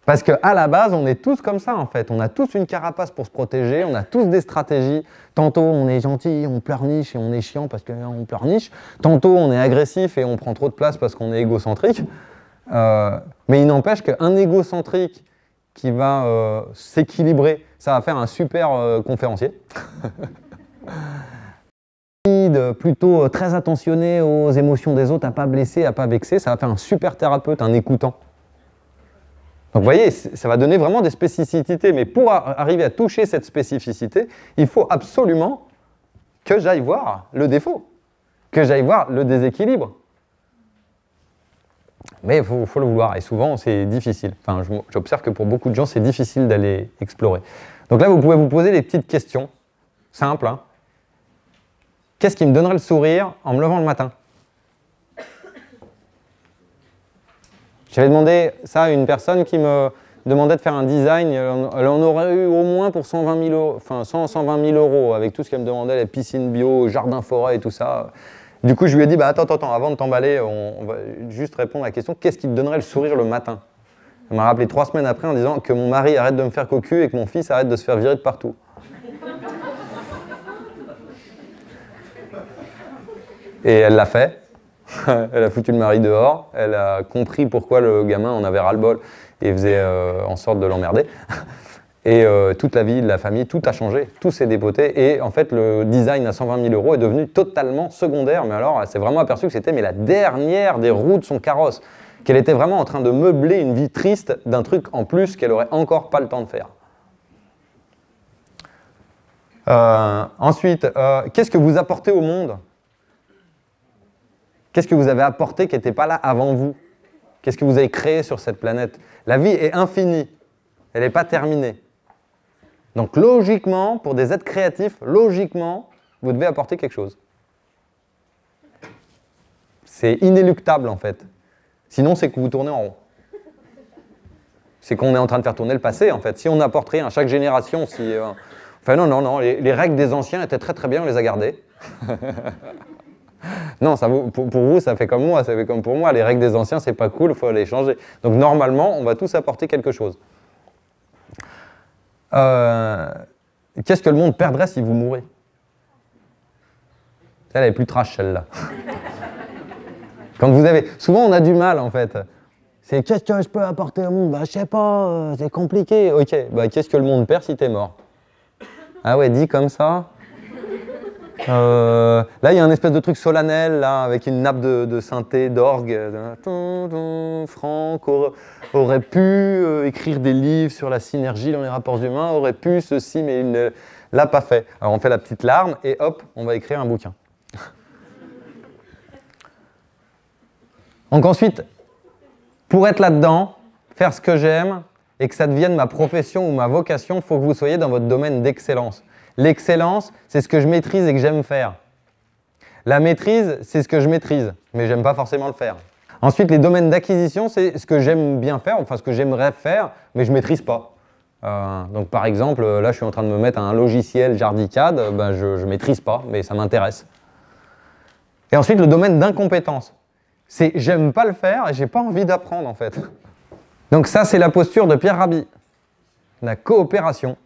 Parce qu'à la base, on est tous comme ça, en fait. On a tous une carapace pour se protéger, on a tous des stratégies. Tantôt, on est gentil, on pleurniche et on est chiant parce qu'on pleurniche. Tantôt, on est agressif et on prend trop de place parce qu'on est égocentrique. Mais il n'empêche qu'un égocentrique qui va s'équilibrer, ça va faire un super conférencier. Plutôt très attentionné aux émotions des autres, à ne pas blesser, à ne pas vexer, ça va faire un super thérapeute, un écoutant. Donc vous voyez, ça va donner vraiment des spécificités, mais pour arriver à toucher cette spécificité, il faut absolument que j'aille voir le défaut, que j'aille voir le déséquilibre. Mais il faut le vouloir, et souvent c'est difficile. Enfin, j'observe que pour beaucoup de gens, c'est difficile d'aller explorer. Donc là, vous pouvez vous poser des petites questions, simples. Hein. Qu'est-ce qui me donnerait le sourire en me levant le matin? J'avais demandé ça à une personne qui me demandait de faire un design. Elle en aurait eu au moins pour 120 000 euros, enfin 120 000 euros, avec tout ce qu'elle me demandait, les piscines bio, jardin-forêt et tout ça. Du coup, je lui ai dit, bah, attends, avant de t'emballer, on va juste répondre à la question, qu'est-ce qui te donnerait le sourire le matin? Elle m'a rappelé 3 semaines après en disant que mon mari arrête de me faire cocu et que mon fils arrête de se faire virer de partout. Et elle l'a fait. Elle a foutu le mari dehors. Elle a compris pourquoi le gamin en avait ras-le-bol et faisait en sorte de l'emmerder. Et toute la vie de la famille, tout a changé, tout s'est dépoté. Et en fait, le design à 120 000 euros est devenu totalement secondaire. Mais alors, elle s'est vraiment aperçue que c'était la dernière des roues de son carrosse. Qu'elle était vraiment en train de meubler une vie triste d'un truc en plus qu'elle n'aurait encore pas le temps de faire. Ensuite, qu'est-ce que vous apportez au monde? Qu'est-ce que vous avez apporté qui n'était pas là avant vous? Qu'est-ce que vous avez créé sur cette planète? La vie est infinie, elle n'est pas terminée. Donc logiquement, pour des êtres créatifs, logiquement, vous devez apporter quelque chose. C'est inéluctable en fait. Sinon, c'est que vous tournez en rond. C'est qu'on est en train de faire tourner le passé en fait. Si on n'apporte rien à chaque génération, si... Enfin non, les règles des anciens étaient très bien, on les a gardées. Non, ça, pour vous, ça fait comme moi, ça fait comme pour moi. Les règles des anciens, c'est pas cool, il faut les changer. Donc normalement, on va tous apporter quelque chose. Qu'est-ce que le monde perdrait si vous mourrez? Elle est plus trash, celle-là. Quand vous avez... Souvent, on a du mal, en fait. C'est qu'est-ce que je peux apporter au monde? Bah, je sais pas, c'est compliqué. Ok, bah, qu'est-ce que le monde perd si t'es mort? Ah ouais, dit comme ça. Là, il y a un espèce de truc solennel, là, avec une nappe de synthé, d'orgue. Franck aurait pu écrire des livres sur la synergie dans les rapports humains, aurait pu ceci, mais il ne l'a pas fait. Alors, on fait la petite larme et hop, on va écrire un bouquin. Donc ensuite, pour être là-dedans, faire ce que j'aime et que ça devienne ma profession ou ma vocation, il faut que vous soyez dans votre domaine d'excellence. L'excellence, c'est ce que je maîtrise et que j'aime faire. La maîtrise, c'est ce que je maîtrise, mais j'aime pas forcément le faire. Ensuite, les domaines d'acquisition, c'est ce que j'aime bien faire, enfin ce que j'aimerais faire, mais je maîtrise pas. Donc par exemple, là je suis en train de me mettre à un logiciel Jardicad, ben, je maîtrise pas, mais ça m'intéresse. Et ensuite, le domaine d'incompétence. C'est j'aime pas le faire et j'ai pas envie d'apprendre en fait. Donc ça, c'est la posture de Pierre Rabhi, la coopération.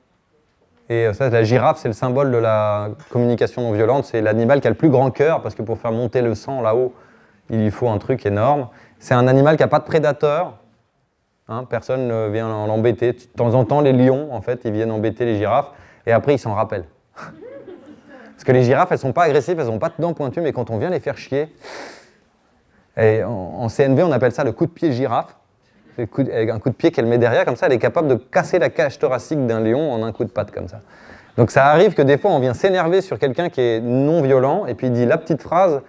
Et ça, la girafe, c'est le symbole de la communication non violente. C'est l'animal qui a le plus grand cœur, parce que pour faire monter le sang là-haut, il lui faut un truc énorme. C'est un animal qui n'a pas de prédateur. Hein, personne ne vient l'embêter. De temps en temps, les lions, en fait, ils viennent embêter les girafes, et après, ils s'en rappellent. Parce que les girafes, elles ne sont pas agressives, elles n'ont pas de dents pointues, mais quand on vient les faire chier, et en CNV, on appelle ça le coup de pied girafe. Avec un coup de pied qu'elle met derrière, comme ça, elle est capable de casser la cage thoracique d'un lion en un coup de patte, comme ça. Donc ça arrive que des fois, on vient s'énerver sur quelqu'un qui est non violent, et puis il dit la petite phrase,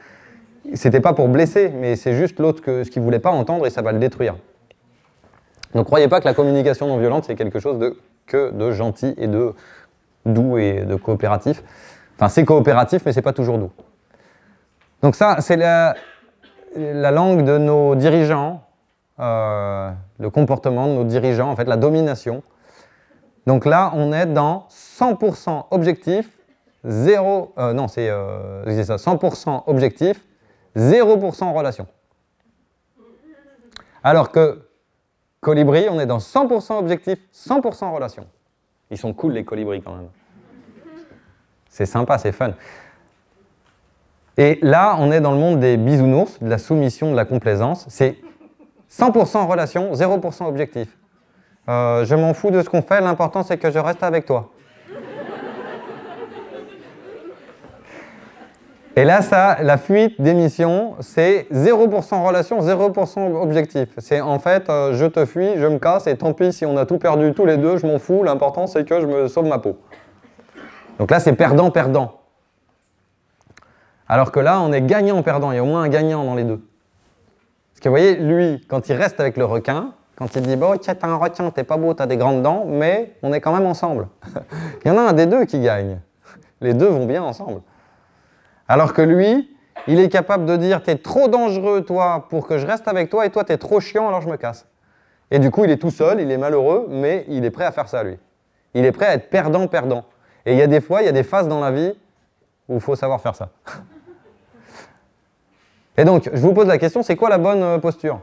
c'était pas pour blesser, mais c'est juste l'autre ce qu'il voulait pas entendre, et ça va le détruire. Donc croyez pas que la communication non violente, c'est quelque chose que de gentil et de doux et de coopératif. Enfin, c'est coopératif, mais c'est pas toujours doux. Donc ça, c'est la langue de nos dirigeants, le comportement de nos dirigeants, en fait, la domination. Donc là, on est dans 100% objectif, 100% objectif, 0% relation. Alors que Colibri, on est dans 100% objectif, 100% relation. Ils sont cool les colibris quand même. C'est sympa, c'est fun. Et là, on est dans le monde des bisounours, de la soumission, de la complaisance. C'est 100% relation, 0% objectif. Je m'en fous de ce qu'on fait, l'important c'est que je reste avec toi. Et là, ça, la fuite d'émission, c'est 0% relation, 0% objectif. C'est en fait, je te fuis, je me casse, et tant pis si on a tout perdu tous les deux, je m'en fous, l'important c'est que je me sauve ma peau. Donc là, c'est perdant-perdant. Alors que là, on est gagnant-perdant, il y a au moins un gagnant dans les deux. Parce que vous voyez, lui, quand il reste avec le requin, quand il dit « Bon, tiens, t'as un requin, t'es pas beau, t'as des grandes dents, mais on est quand même ensemble. » Il y en a un des deux qui gagne. Les deux vont bien ensemble. Alors que lui, il est capable de dire « T'es trop dangereux, toi, pour que je reste avec toi, et toi, t'es trop chiant, alors je me casse. » Et du coup, il est tout seul, il est malheureux, mais il est prêt à faire ça, lui. Il est prêt à être perdant-perdant. Et il y a des fois, il y a des phases dans la vie où il faut savoir faire ça. Et donc, je vous pose la question, c'est quoi la bonne posture?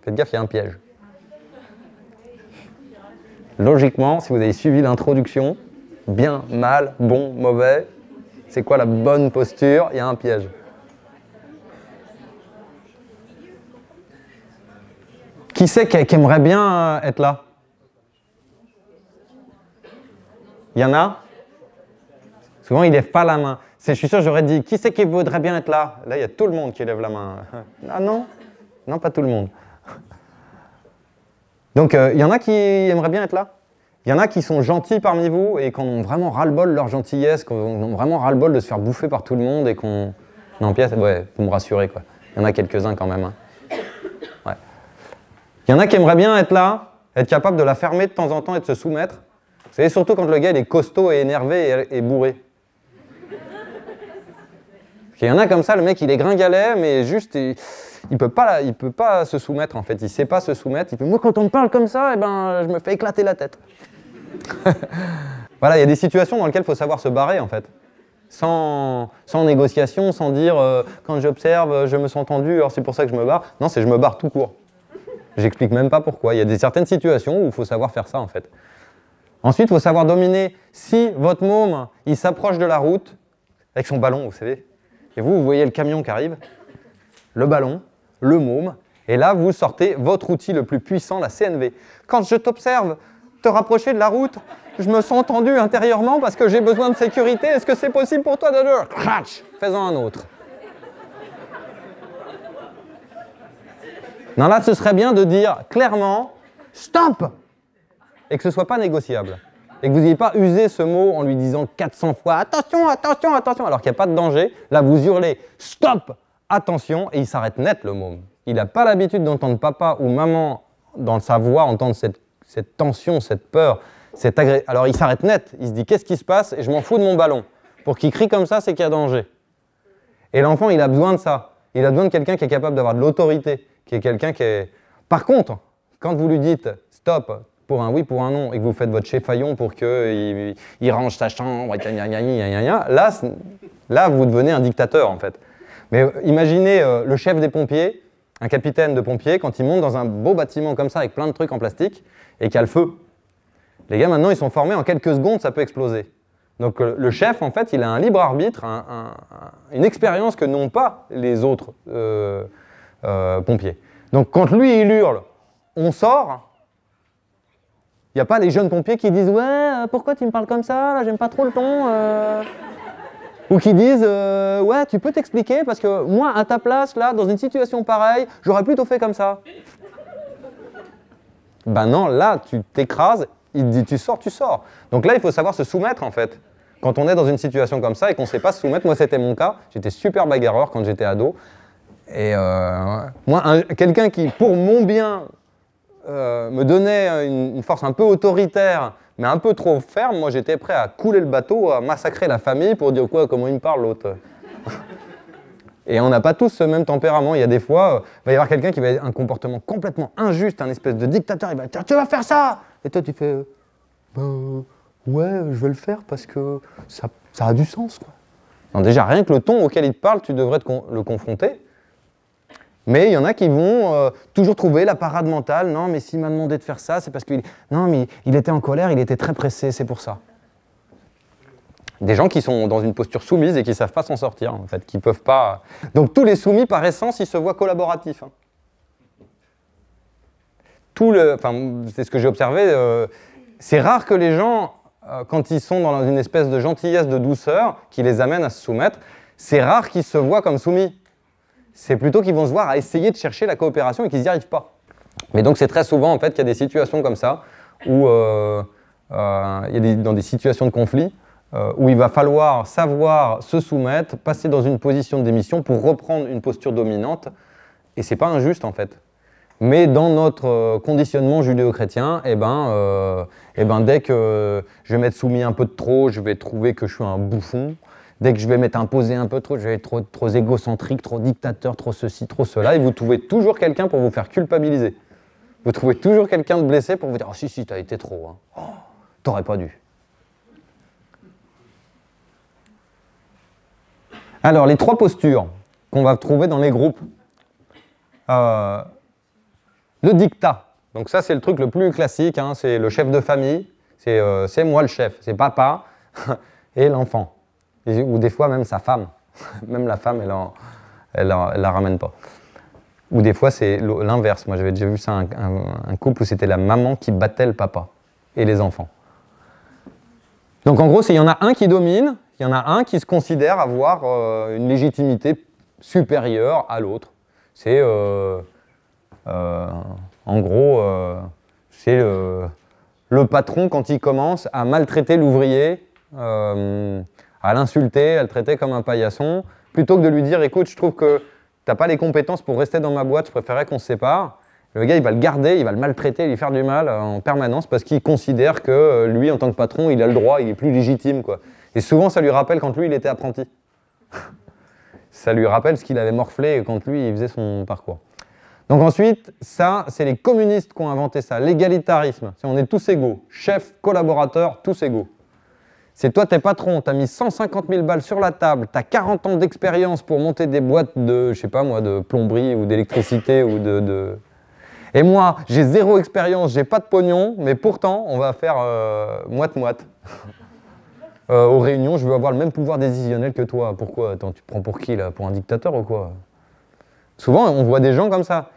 Faites gaffe, il y a un piège. Logiquement, si vous avez suivi l'introduction, bien, mal, bon, mauvais, c'est quoi la bonne posture? Il y a un piège. Qui c'est qui aimerait bien être là? Il y en a? Souvent, ils ne lèvent pas la main. Je suis sûr, j'aurais dit, qui c'est qui voudrait bien être là? Là, il y a tout le monde qui lève la main. Ah non? Non, pas tout le monde. Donc, il y en a qui aimeraient bien être là? Il y en a qui sont gentils parmi vous et qui ont vraiment ras-le-bol leur gentillesse, qui ont vraiment ras-le-bol de se faire bouffer par tout le monde et qu'on... Non, pièce, ouais, vous me rassurez, quoi. Il y en a quelques-uns quand même. Hein. Ouais. Il y en a qui aimeraient bien être là, être capable de la fermer de temps en temps et de se soumettre. Vous savez, surtout quand le gars il est costaud et énervé et bourré. Il y en a comme ça, le mec il est gringalet, mais juste il peut pas se soumettre en fait. Il sait pas se soumettre. Il fait, moi quand on me parle comme ça, eh ben, je me fais éclater la tête. Voilà, il y a des situations dans lesquelles il faut savoir se barrer en fait. Sans négociation, sans dire quand j'observe, je me sens tendu, alors c'est pour ça que je me barre. Non, c'est je me barre tout court. J'explique même pas pourquoi. Il y a certaines situations où il faut savoir faire ça en fait. Ensuite, il faut savoir dominer. Si votre môme, il s'approche de la route, avec son ballon, vous savez, et vous voyez le camion qui arrive, le ballon, le môme, et là, vous sortez votre outil le plus puissant, la CNV. Quand je t'observe te rapprocher de la route, je me sens tendu intérieurement parce que j'ai besoin de sécurité. Est-ce que c'est possible pour toi de... Cratch, fais-en un autre. Non, là, ce serait bien de dire clairement « Stop !» et que ce ne soit pas négociable. Et que vous n'ayez pas usé ce mot en lui disant 400 fois « Attention, attention, attention !» alors qu'il n'y a pas de danger. Là, vous hurlez « Stop !» Attention, et il s'arrête net, le môme. Il n'a pas l'habitude d'entendre papa ou maman dans sa voix, entendre cette tension, cette peur, alors il s'arrête net. Il se dit « Qu'est-ce qui se passe ?» et je m'en fous de mon ballon. Pour qu'il crie comme ça, c'est qu'il y a danger. Et l'enfant, il a besoin de ça. Il a besoin de quelqu'un qui est capable d'avoir de l'autorité, qui est quelqu'un qui est... Par contre, quand vous lui dites « Stop !» pour un oui, pour un non, et que vous faites votre chef-faillon pour qu'il range sa chambre, là, vous devenez un dictateur, en fait. Mais imaginez le chef des pompiers, un capitaine de pompiers, quand il monte dans un beau bâtiment comme ça, avec plein de trucs en plastique, et qu'il y a le feu. Les gars, maintenant, ils sont formés, en quelques secondes, ça peut exploser. Donc le chef, en fait, il a un libre arbitre, une expérience que n'ont pas les autres pompiers. Donc quand lui, il hurle, on sort... Il n'y a pas les jeunes pompiers qui disent « Ouais, pourquoi tu me parles comme ça? Là, j'aime pas trop le ton. » Ou qui disent « Ouais, tu peux t'expliquer parce que moi, à ta place, là, dans une situation pareille, j'aurais plutôt fait comme ça. » Ben non, là, tu t'écrases, il te dit « Tu sors, tu sors. » Donc là, il faut savoir se soumettre, en fait. Quand on est dans une situation comme ça et qu'on ne sait pas se soumettre, moi, c'était mon cas. J'étais super bagarreur quand j'étais ado. Et moi, quelqu'un qui, pour mon bien... me donnait une force un peu autoritaire, mais un peu trop ferme, moi j'étais prêt à couler le bateau, à massacrer la famille pour dire quoi, comment il me parle l'autre. Et on n'a pas tous ce même tempérament. Il y a des fois, il va y avoir quelqu'un qui va avoir un comportement complètement injuste, un espèce de dictateur, il va dire « Tu vas faire ça !» Et toi tu fais ouais, je vais le faire parce que ça a du sens. Quoi. Non, déjà, rien que le ton auquel il te parle, tu devrais le confronter. Mais il y en a qui vont toujours trouver la parade mentale. Non, mais s'il m'a demandé de faire ça, c'est parce qu'il... Non, mais il était en colère, il était très pressé, c'est pour ça. Des gens qui sont dans une posture soumise et qui ne savent pas s'en sortir, en fait, qui peuvent pas... Donc tous les soumis, par essence, ils se voient collaboratifs. Hein. C'est ce que j'ai observé. C'est rare que les gens, quand ils sont dans une espèce de gentillesse, de douceur, qui les amène à se soumettre, c'est rare qu'ils se voient comme soumis. C'est plutôt qu'ils vont se voir à essayer de chercher la coopération et qu'ils n'y arrivent pas. Mais donc c'est très souvent en fait qu'il y a des situations comme ça où dans des situations de conflit, où il va falloir savoir se soumettre, passer dans une position de démission pour reprendre une posture dominante. Et ce n'est pas injuste en fait. Mais dans notre conditionnement judéo-chrétien, dès que je vais m'être soumis un peu de trop, je vais trouver que je suis un bouffon. Dès que je vais m'être imposé un peu trop, je vais être trop égocentrique, trop dictateur, trop ceci, trop cela. Et vous trouvez toujours quelqu'un pour vous faire culpabiliser. Vous trouvez toujours quelqu'un de blessé pour vous dire « Oh si, t'as été trop. Hein. Oh, t'aurais pas dû. » Alors, les 3 postures qu'on va trouver dans les groupes. Le dictat. Donc ça, c'est le truc le plus classique. Hein, c'est le chef de famille. C'est moi le chef. C'est papa et l'enfant. Ou des fois, même sa femme. Même la femme, elle la ramène pas. Ou des fois, c'est l'inverse. Moi, j'avais déjà vu ça, un couple où c'était la maman qui battait le papa et les enfants. Donc en gros, il y en a un qui domine, il y en a un qui se considère avoir une légitimité supérieure à l'autre. C'est, en gros, c'est le patron quand il commence à maltraiter l'ouvrier, à l'insulter, à le traiter comme un paillasson, plutôt que de lui dire « Écoute, je trouve que tu n'as pas les compétences pour rester dans ma boîte, je préférerais qu'on se sépare ». Le gars, il va le garder, il va le maltraiter, lui faire du mal en permanence parce qu'il considère que lui, en tant que patron, il a le droit, il est plus légitime, quoi. Et souvent, ça lui rappelle quand lui, il était apprenti. Ça lui rappelle ce qu'il avait morflé quand lui, il faisait son parcours. Donc ensuite, ça, c'est les communistes qui ont inventé ça, l'égalitarisme. On est tous égaux, chef, collaborateur, tous égaux. C'est toi, t'es patron, t'as mis 150 000 balles sur la table, t'as 40 ans d'expérience pour monter des boîtes de, je sais pas moi, de plomberie ou d'électricité ou de... Et moi, j'ai 0 expérience, j'ai pas de pognon, mais pourtant, on va faire moite-moite. Aux réunions, je veux avoir le même pouvoir décisionnel que toi. Pourquoi? Attends, tu te prends pour qui là? Pour un dictateur ou quoi? Souvent, on voit des gens comme ça.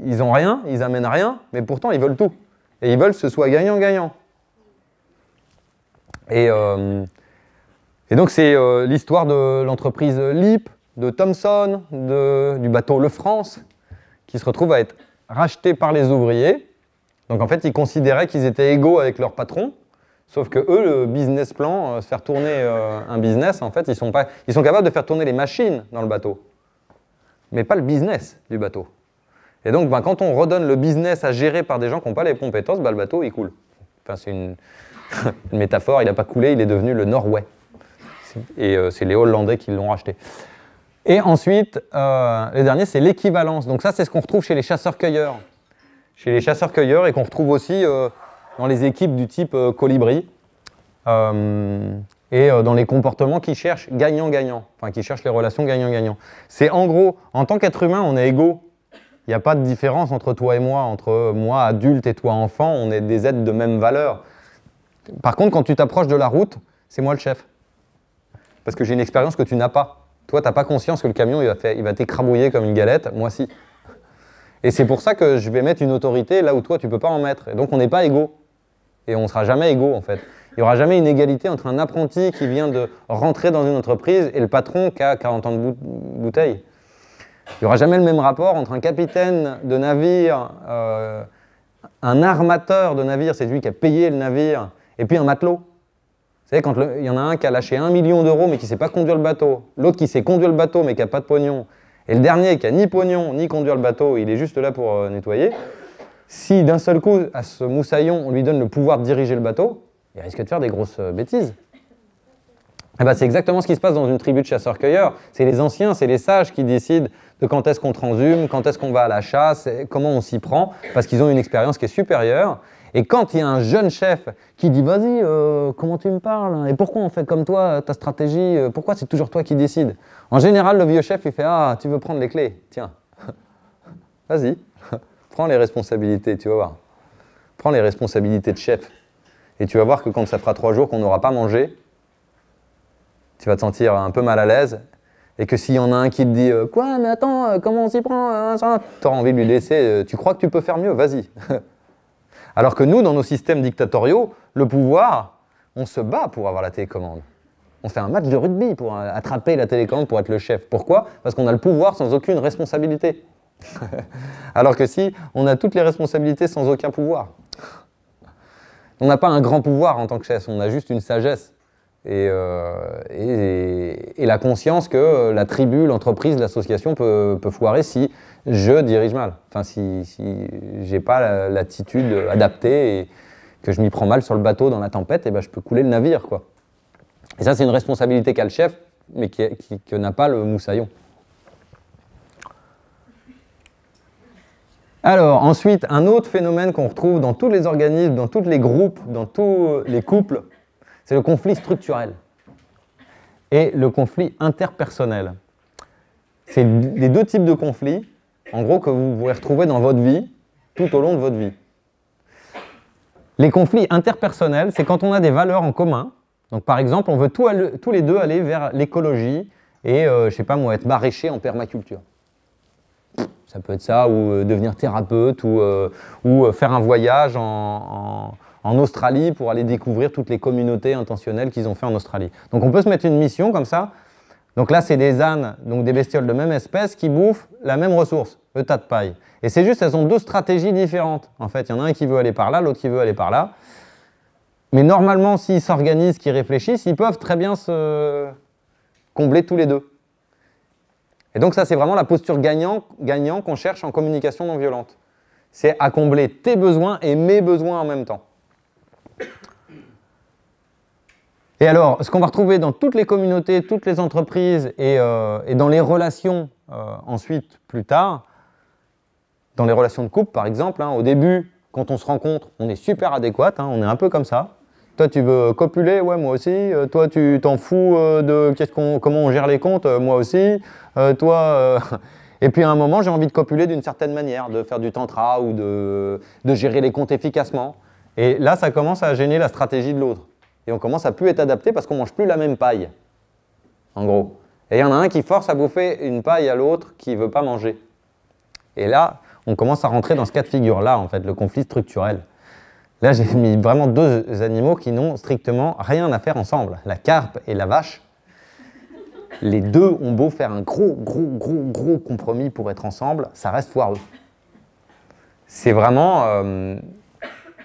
Ils ont rien, ils amènent rien, mais pourtant, ils veulent tout. Et ils veulent que ce soit gagnant-gagnant. Et donc, c'est l'histoire de l'entreprise LIP, de Thomson, du bateau Le France, qui se retrouve à être racheté par les ouvriers. Donc, en fait, ils considéraient qu'ils étaient égaux avec leur patron. Sauf que eux, le business plan, se faire tourner un business, en fait, ils sont capables de faire tourner les machines dans le bateau, mais pas le business du bateau. Et donc, quand on redonne le business à gérer par des gens qui n'ont pas les compétences, le bateau, il coule. Enfin, c'est une métaphore, il n'a pas coulé, il est devenu le Norway. Et c'est les Hollandais qui l'ont racheté. Et ensuite, le dernier, c'est l'équivalence. Donc ça, c'est ce qu'on retrouve chez les chasseurs-cueilleurs. Chez les chasseurs-cueilleurs et qu'on retrouve aussi dans les équipes du type colibri et dans les comportements qui cherchent gagnant-gagnant, enfin qui cherchent les relations gagnant-gagnant. C'est en gros, en tant qu'être humain, on est égaux. Il n'y a pas de différence entre toi et moi, entre moi adulte et toi enfant, on est des êtres de même valeur. Par contre, quand tu t'approches de la route, c'est moi le chef. Parce que j'ai une expérience que tu n'as pas. Toi, tu n'as pas conscience que le camion, il va t'écrabouiller comme une galette, moi si. Et c'est pour ça que je vais mettre une autorité là où toi, tu ne peux pas en mettre. Et donc, on n'est pas égaux. Et on ne sera jamais égaux, en fait. Il n'y aura jamais une égalité entre un apprenti qui vient de rentrer dans une entreprise et le patron qui a 40 ans de bouteille. Il n'y aura jamais le même rapport entre un capitaine de navire, un armateur de navire, c'est lui qui a payé le navire, et puis un matelot. Vous savez, quand il y en a un qui a lâché 1 million d'euros mais qui ne sait pas conduire le bateau, l'autre qui sait conduire le bateau mais qui n'a pas de pognon, et le dernier qui n'a ni pognon ni conduire le bateau, il est juste là pour nettoyer, si d'un seul coup, à ce moussaillon, on lui donne le pouvoir de diriger le bateau, il risque de faire des grosses bêtises. Eh ben, c'est exactement ce qui se passe dans une tribu de chasseurs-cueilleurs. C'est les anciens, c'est les sages qui décident de quand est-ce qu'on transhume, quand est-ce qu'on va à la chasse, comment on s'y prend, parce qu'ils ont une expérience qui est supérieure. Et quand il y a un jeune chef qui dit « Vas-y, comment tu me parles? Et pourquoi on fait comme toi, ta stratégie? Pourquoi c'est toujours toi qui décides ?» En général, le vieux chef, il fait « Ah, tu veux prendre les clés? Tiens, vas-y, prends les responsabilités, tu vas voir. Prends les responsabilités de chef. Et tu vas voir que quand ça fera 3 jours qu'on n'aura pas mangé, tu vas te sentir un peu mal à l'aise. Et que s'il y en a un qui te dit « Quoi, mais attends, comment on s'y prend ?» Tu auras envie de lui laisser « Tu crois que tu peux faire mieux? Vas-y. » Alors que nous, dans nos systèmes dictatoriaux, le pouvoir, on se bat pour avoir la télécommande. On fait un match de rugby pour attraper la télécommande pour être le chef. Pourquoi? Parce qu'on a le pouvoir sans aucune responsabilité. Alors que si, on a toutes les responsabilités sans aucun pouvoir. On n'a pas un grand pouvoir en tant que chef, on a juste une sagesse. et la conscience que la tribu, l'entreprise, l'association peut foirer si je dirige mal. Enfin, si j'ai pas l'attitude adaptée et que je m'y prends mal sur le bateau dans la tempête, et ben je peux couler le navire, quoi. Et ça, c'est une responsabilité qu'a le chef, mais que n'a pas le moussaillon. Alors, ensuite, un autre phénomène qu'on retrouve dans tous les organismes, dans tous les groupes, dans tous les couples, c'est le conflit structurel et le conflit interpersonnel. C'est les deux types de conflits, en gros, que vous pourrez retrouver dans votre vie, tout au long de votre vie. Les conflits interpersonnels, c'est quand on a des valeurs en commun. Donc, par exemple, on veut tous les deux aller vers l'écologie et, je ne sais pas moi, être maraîcher en permaculture. Ça peut être ça, ou devenir thérapeute, ou faire un voyage en Australie pour aller découvrir toutes les communautés intentionnelles qu'ils ont fait en Australie. Donc on peut se mettre une mission comme ça. Donc là, c'est des ânes, donc des bestioles de même espèce qui bouffent la même ressource, le tas de paille. Et c'est juste, elles ont deux stratégies différentes. En fait, il y en a un qui veut aller par là, l'autre qui veut aller par là. Mais normalement, s'ils s'organisent, qu'ils réfléchissent, ils peuvent très bien se combler tous les deux. Et donc ça, c'est vraiment la posture gagnant qu'on cherche en communication non violente. C'est à combler tes besoins et mes besoins en même temps. Et alors, ce qu'on va retrouver dans toutes les communautés, toutes les entreprises et dans les relations ensuite, plus tard, dans les relations de couple par exemple, au début, quand on se rencontre, on est super adéquat, on est un peu comme ça. Toi, tu veux copuler, ouais, moi aussi. Toi, tu t'en fous de comment on gère les comptes, moi aussi. Et puis à un moment, j'ai envie de copuler d'une certaine manière, de faire du tantra ou de gérer les comptes efficacement. Et là, ça commence à gêner la stratégie de l'autre. Et on commence à plus être adapté parce qu'on ne mange plus la même paille, en gros. Et il y en a un qui force à bouffer une paille à l'autre qui ne veut pas manger. Et là, on commence à rentrer dans ce cas de figure-là, en fait, le conflit structurel. Là, j'ai mis vraiment deux animaux qui n'ont strictement rien à faire ensemble. La carpe et la vache. Les deux ont beau faire un gros compromis pour être ensemble, ça reste foireux. C'est vraiment...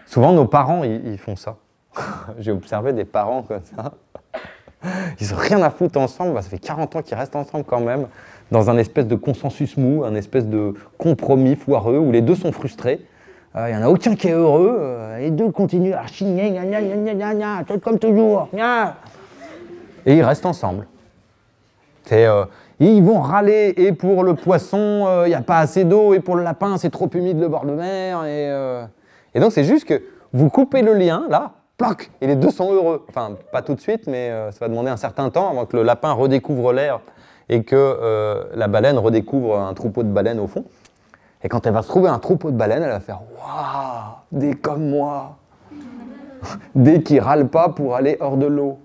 souvent, nos parents, ils font ça. J'ai observé des parents comme ça. Ils n'ont rien à foutre ensemble. Ça fait 40 ans qu'ils restent ensemble quand même, dans un espèce de consensus mou, un espèce de compromis foireux où les deux sont frustrés. Il n'y en a aucun qui est heureux. Les deux continuent à chigner, comme toujours. Et ils restent ensemble. Ils vont râler, et pour le poisson, il n'y a pas assez d'eau, et pour le lapin, c'est trop humide le bord de mer. Et donc, c'est juste que vous coupez le lien, là, ploc, et les deux sont heureux. Enfin, pas tout de suite, mais ça va demander un certain temps avant que le lapin redécouvre l'air et que la baleine redécouvre un troupeau de baleines au fond. Et quand elle va se trouver un troupeau de baleines, elle va faire « Waouh, des comme moi !» Des qui râlent pas pour aller hors de l'eau.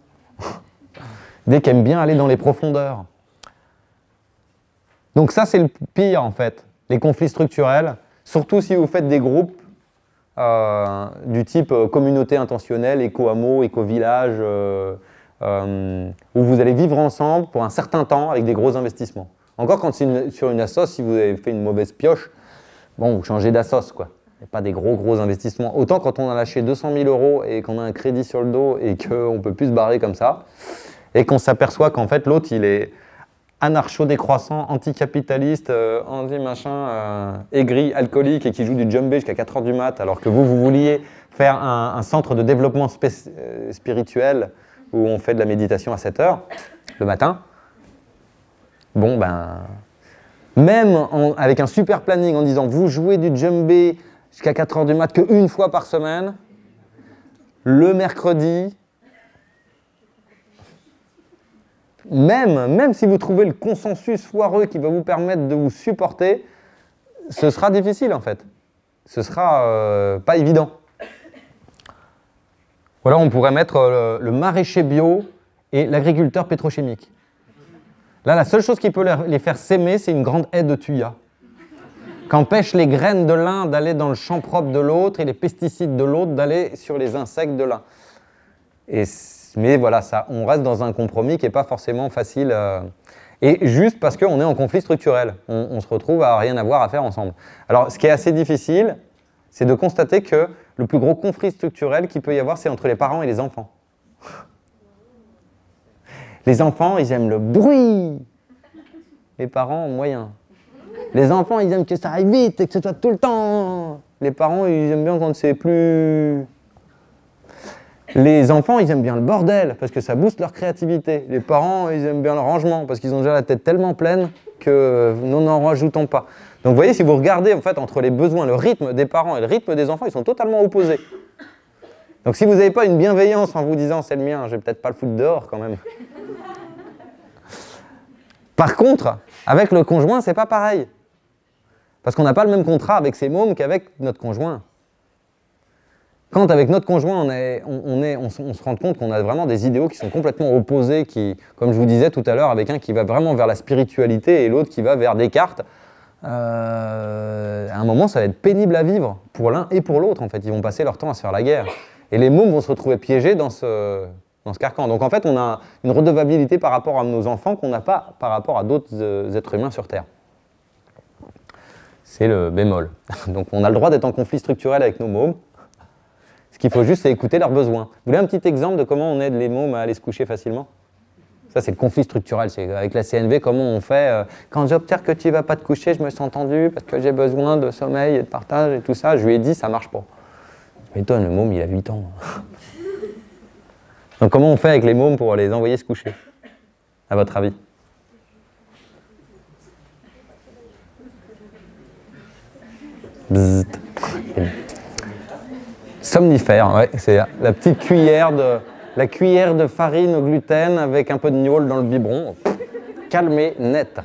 Des qui aiment bien aller dans les profondeurs. Donc ça, c'est le pire, en fait, les conflits structurels, surtout si vous faites des groupes du type communauté intentionnelle, éco-hameau, éco-village, où vous allez vivre ensemble pour un certain temps avec des gros investissements. Encore quand c'est sur une assoce, si vous avez fait une mauvaise pioche, bon, vous changez d'assoce, quoi. Et pas des gros investissements. Autant quand on a lâché 200 000 € et qu'on a un crédit sur le dos et qu'on ne peut plus se barrer comme ça, et qu'on s'aperçoit qu'en fait l'autre, il est anarcho-décroissant, anticapitaliste, anti-machin, aigri, alcoolique et qui joue du djembé jusqu'à 4 h du mat, alors que vous vouliez faire un centre de développement spirituel où on fait de la méditation à 7 h le matin. Bon, ben, même avec un super planning en disant vous jouez du djembé jusqu'à 4 h du mat qu'une fois par semaine, le mercredi, même si vous trouvez le consensus foireux qui va vous permettre de vous supporter, ce sera difficile en fait. Ce sera pas évident. Voilà, on pourrait mettre le maraîcher bio et l'agriculteur pétrochimique. Là, la seule chose qui peut les faire s'aimer, c'est une grande haie de tuya, qu'empêche les graines de l'un d'aller dans le champ propre de l'autre et les pesticides de l'autre d'aller sur les insectes de l'un. Mais voilà, ça, on reste dans un compromis qui n'est pas forcément facile. Et juste parce qu'on est en conflit structurel, on se retrouve à rien avoir à faire ensemble. Alors, ce qui est assez difficile, c'est de constater que le plus gros conflit structurel qu'il peut y avoir, c'est entre les parents et les enfants. Les enfants, ils aiment le bruit. Les parents, moyen. Les enfants, ils aiment que ça aille vite et que ce soit tout le temps. Les parents, ils aiment bien quand c'est plus... Les enfants, ils aiment bien le bordel parce que ça booste leur créativité. Les parents, ils aiment bien le rangement parce qu'ils ont déjà la tête tellement pleine que nous n'en rajoutons pas. Donc vous voyez, si vous regardez en fait entre les besoins, le rythme des parents et le rythme des enfants, ils sont totalement opposés. Donc si vous n'avez pas une bienveillance en vous disant c'est le mien, je vais peut-être pas le foutre dehors quand même. Par contre, avec le conjoint, c'est pas pareil. Parce qu'on n'a pas le même contrat avec ses mômes qu'avec notre conjoint. Quand avec notre conjoint, on se rend compte qu'on a vraiment des idéaux qui sont complètement opposés, qui, comme je vous disais tout à l'heure, avec un qui va vraiment vers la spiritualité et l'autre qui va vers Descartes, à un moment, ça va être pénible à vivre pour l'un et pour l'autre. En fait, ils vont passer leur temps à se faire la guerre. Et les mômes vont se retrouver piégés dans ce carcan. Donc en fait, on a une redevabilité par rapport à nos enfants qu'on n'a pas par rapport à d'autres êtres humains sur Terre. C'est le bémol. Donc on a le droit d'être en conflit structurel avec nos mômes. Ce qu'il faut juste, c'est écouter leurs besoins. Vous voulez un petit exemple de comment on aide les mômes à aller se coucher facilement? Ça, c'est le conflit structurel. C'est avec la CNV, comment on fait quand j'observe que tu ne vas pas te coucher, je me sens tendu parce que j'ai besoin de sommeil et de partage et tout ça. Je lui ai dit, ça ne marche pas. Je m'étonne, le môme, il a 8 ans. Donc comment on fait avec les mômes pour les envoyer se coucher, à votre avis? Bzzzt. Somnifère, ouais, c'est la petite cuillère de farine au gluten avec un peu de gnôle dans le biberon. Calmé, net.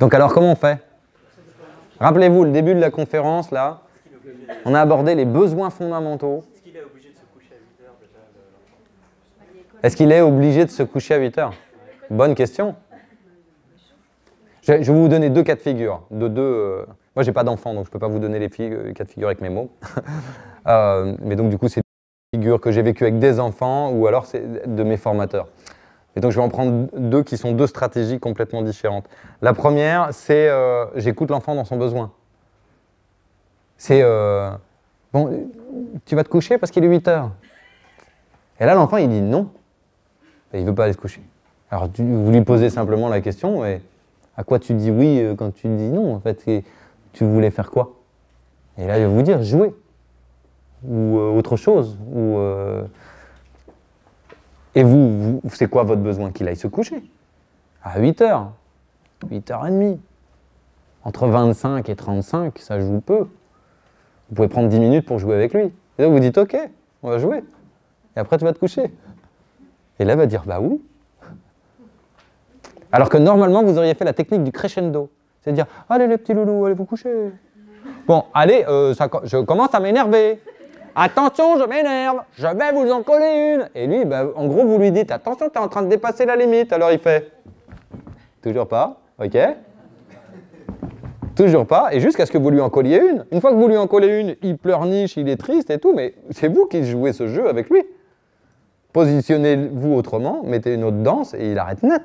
Donc alors comment on fait? Rappelez-vous, le début de la conférence, là, on a abordé les besoins fondamentaux. Est-ce qu'il est obligé de se coucher à 8 heures? Bonne question. Je vais vous donner deux cas de figure. Moi, j'ai pas d'enfant, donc je peux pas vous donner les cas de figure avec mes mots. Mais donc, du coup, c'est des figures que j'ai vécues avec des enfants ou alors c'est de mes formateurs. Et donc, je vais en prendre deux qui sont deux stratégies complètement différentes. La première, c'est j'écoute l'enfant dans son besoin. C'est bon, tu vas te coucher parce qu'il est 8 heures. Et là, l'enfant, il dit non. Et il veut pas aller se coucher. Alors, vous lui posez simplement la question, mais à quoi tu dis oui quand tu dis non, en fait? Tu voulais faire quoi? Et là, il va vous dire jouer. Ou autre chose. Et vous c'est quoi votre besoin? Qu'il aille se coucher. À 8 heures. 8h30. Entre 25 et 35, ça joue peu. Vous pouvez prendre 10 minutes pour jouer avec lui. Et là, vous dites ok, on va jouer. Et après, tu vas te coucher. Et là, il va dire bah oui. Alors que normalement, vous auriez fait la technique du crescendo. C'est de dire allez les petits loulous, allez vous coucher. Bon, allez, je commence à m'énerver. Attention, je m'énerve, je vais vous en coller une. Et lui, bah, en gros, vous lui dites attention, tu es en train de dépasser la limite. Alors il fait toujours pas, ok. Toujours pas, et jusqu'à ce que vous lui en colliez une. Une fois que vous lui en collez une, il pleurniche, il est triste et tout, mais c'est vous qui jouez ce jeu avec lui. Positionnez-vous autrement, mettez une autre danse et il arrête net.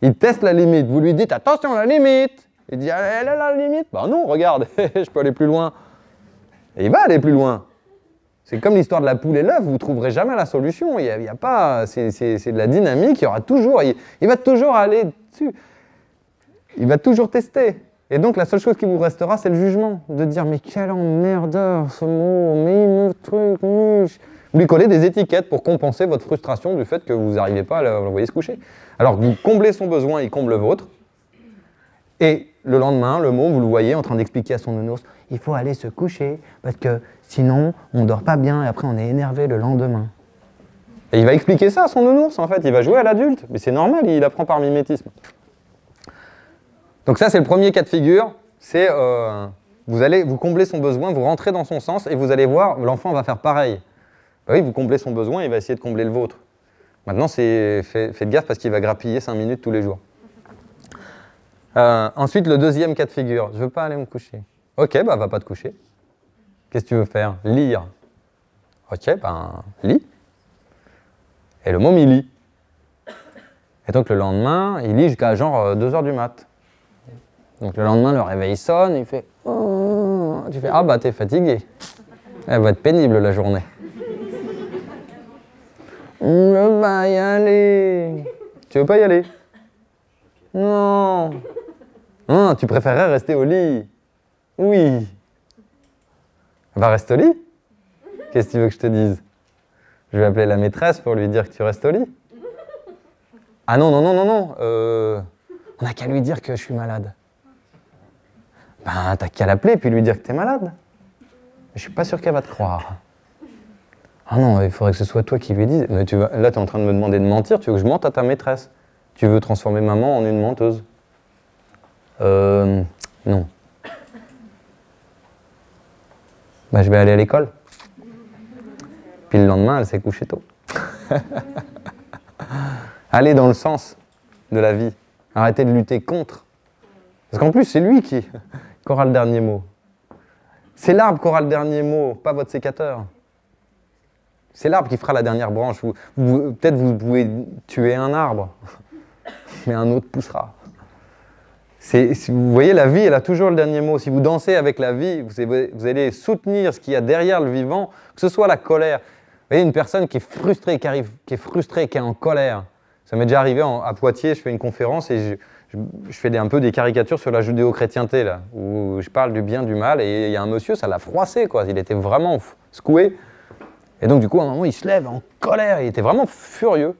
Il teste la limite. Vous lui dites attention, la limite. Il dit elle est la limite. Ben non, regarde, je peux aller plus loin. Et il va aller plus loin. C'est comme l'histoire de la poule et l'œuf. Vous ne trouverez jamais la solution. Il y a pas. C'est de la dynamique. Il y aura toujours. Il va toujours aller dessus. Il va toujours tester. Et donc la seule chose qui vous restera, c'est le jugement, de dire mais quel emmerdeur ce mot, mais il me truc. Vous lui collez des étiquettes pour compenser votre frustration du fait que vous n'arrivez pas à l'envoyer se coucher. Alors que vous comblez son besoin, il comble le vôtre. Et le lendemain, le mot, vous le voyez en train d'expliquer à son nounours, il faut aller se coucher parce que sinon on dort pas bien et après on est énervé le lendemain. Et il va expliquer ça à son nounours en fait, il va jouer à l'adulte, mais c'est normal, il apprend par mimétisme. Donc ça c'est le premier cas de figure, c'est vous comblez son besoin, vous rentrez dans son sens et vous allez voir, l'enfant va faire pareil. Ben oui, vous comblez son besoin, il va essayer de combler le vôtre. Maintenant, faites gaffe parce qu'il va grappiller 5 minutes tous les jours. Ensuite, le deuxième cas de figure. Je veux pas aller me coucher. Ok, bah va pas te coucher. Qu'est-ce que tu veux faire? Lire. Ok, ben lis. Et le môme, il lit. Et donc le lendemain, il lit jusqu'à genre 2h du mat. Donc le lendemain, le réveil sonne, il fait oh. Tu fais ah bah t'es fatigué. Elle va être pénible la journée. Je veux pas y aller. Tu veux pas y aller? Non. Non, tu préférerais rester au lit? Oui. Va rester au lit? Qu'est-ce que tu veux que je te dise? Je vais appeler la maîtresse pour lui dire que tu restes au lit. Ah non, non, non, non, non. On n'a qu'à lui dire que je suis malade. Ben, t'as qu'à l'appeler puis lui dire que t'es malade. Je suis pas sûr qu'elle va te croire. Ah non, il faudrait que ce soit toi qui lui dises. Mais là, t'es en train de me demander de mentir. Tu veux que je mente à ta maîtresse? Tu veux transformer maman en une menteuse? Non. Ben, je vais aller à l'école. Puis le lendemain, elle s'est couchée tôt. Allez dans le sens de la vie. Arrêtez de lutter contre. Parce qu'en plus, c'est lui qui aura le dernier mot. C'est l'arbre qui aura le dernier mot, pas votre sécateur. C'est l'arbre qui fera la dernière branche. Peut-être vous pouvez tuer un arbre, mais un autre poussera. Vous voyez, la vie, elle a toujours le dernier mot. Si vous dansez avec la vie, vous allez soutenir ce qu'il y a derrière le vivant, que ce soit la colère. Vous voyez, une personne qui est frustrée, qui est en colère. Ça m'est déjà arrivé à Poitiers, je fais une conférence et je fais un peu des caricatures sur la judéo-chrétienté, là, où je parle du bien, du mal, et il y a un monsieur, ça l'a froissé, quoi. Il était vraiment secoué. Et donc, du coup, à un moment, il se lève en colère, il était vraiment furieux.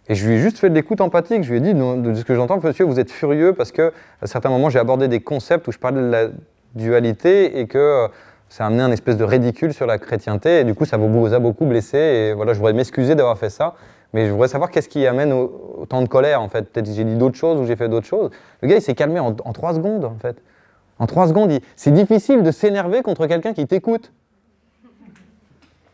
Et je lui ai juste fait de l'écoute empathique, je lui ai dit, de ce que j'entends, monsieur, vous êtes furieux parce que, à certains moments, j'ai abordé des concepts où je parlais de la dualité et que ça a amené un espèce de ridicule sur la chrétienté, et du coup, ça vous a beaucoup blessé, et voilà, je voudrais m'excuser d'avoir fait ça. Mais je voudrais savoir qu'est-ce qui amène autant de colère, en fait. Peut-être que j'ai dit d'autres choses ou j'ai fait d'autres choses. Le gars, il s'est calmé en 3 secondes, en fait. En 3 secondes, c'est difficile de s'énerver contre quelqu'un qui t'écoute.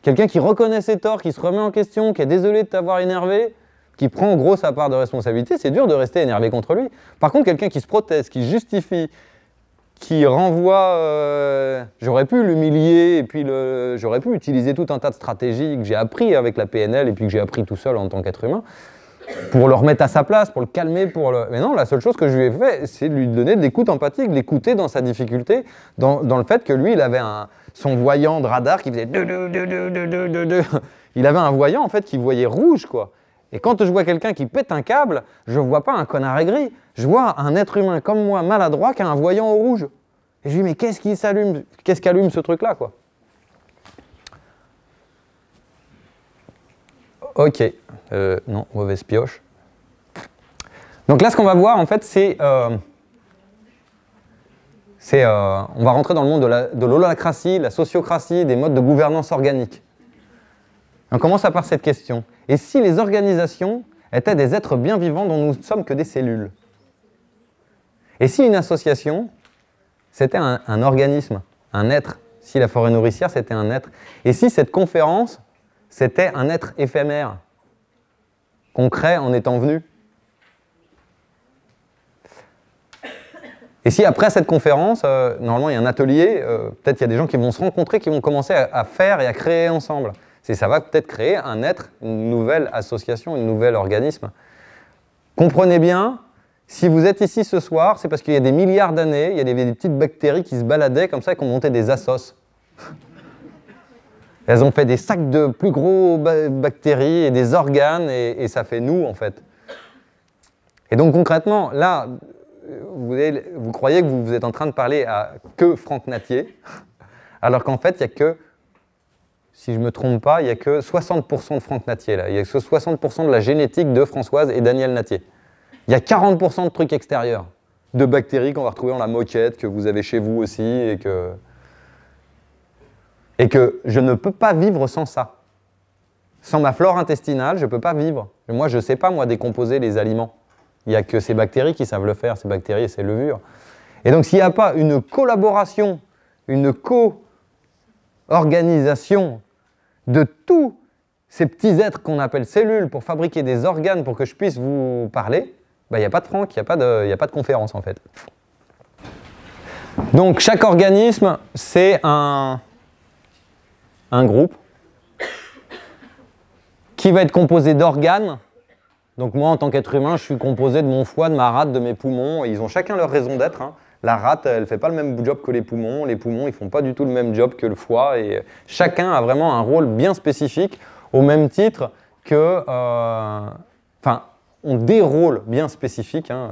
Quelqu'un qui reconnaît ses torts, qui se remet en question, qui est désolé de t'avoir énervé, qui prend en gros sa part de responsabilité, c'est dur de rester énervé contre lui. Par contre, quelqu'un qui se proteste, qui justifie, qui renvoie, j'aurais pu l'humilier et puis j'aurais pu utiliser tout un tas de stratégies que j'ai appris avec la PNL et puis que j'ai appris tout seul en tant qu'être humain pour le remettre à sa place, pour le calmer, Mais non, la seule chose que je lui ai fait, c'est de lui donner de l'écoute empathique, de l'écouter dans sa difficulté, dans le fait que lui, il avait son voyant de radar qui faisait il avait un voyant en fait qui voyait rouge, quoi. Et quand je vois quelqu'un qui pète un câble, je ne vois pas un connard aigri. Je vois un être humain comme moi, maladroit, qui a un voyant au rouge. Et je lui dis, mais qu'est-ce qu'allume ce truc-là, quoi? Ok. Non, mauvaise pioche. Donc là, ce qu'on va voir, en fait, c'est... on va rentrer dans le monde de l'holacratie, la sociocratie, des modes de gouvernance organique. On commence par cette question. Et si les organisations étaient des êtres bien vivants dont nous ne sommes que des cellules? Et si une association, c'était un organisme, un être? Si la forêt nourricière, c'était un être? Et si cette conférence, c'était un être éphémère, qu'on crée en étant venu? Et si après cette conférence, normalement il y a un atelier, peut-être qu'il y a des gens qui vont se rencontrer, qui vont commencer à faire et à créer ensemble. Ça va peut-être créer un être, une nouvelle association, un nouvel organisme. Comprenez bien, si vous êtes ici ce soir, c'est parce qu'il y a des milliards d'années, il y a des petites bactéries qui se baladaient comme ça et qui ont monté des assos. Elles ont fait des sacs de plus gros bactéries et des organes, et ça fait nous, en fait. Et donc concrètement, là, vous croyez que vous êtes en train de parler à que Franck Nattier, alors qu'en fait, il n'y a que, si je ne me trompe pas, il n'y a que 60% de Franck Nattier, là. Il n'y a que 60% de la génétique de Françoise et Daniel Nattier. Il y a 40% de trucs extérieurs, de bactéries qu'on va retrouver dans la moquette, que vous avez chez vous aussi, et que je ne peux pas vivre sans ça. Sans ma flore intestinale, je ne peux pas vivre. Moi, je ne sais pas, moi, décomposer les aliments. Il n'y a que ces bactéries qui savent le faire, ces bactéries et ces levures. Et donc, s'il n'y a pas une collaboration, une co-organisation de tous ces petits êtres qu'on appelle cellules pour fabriquer des organes pour que je puisse vous parler, il n'y a pas de Franck, il n'y a pas de conférence, en fait. Donc, chaque organisme, c'est un groupe qui va être composé d'organes. Donc moi, en tant qu'être humain, je suis composé de mon foie, de ma rate, de mes poumons. Et ils ont chacun leur raison d'être, hein. La rate, elle ne fait pas le même job que les poumons. Les poumons, ils ne font pas du tout le même job que le foie. Et chacun a vraiment un rôle bien spécifique, au même titre que, on des rôles bien spécifiques, hein,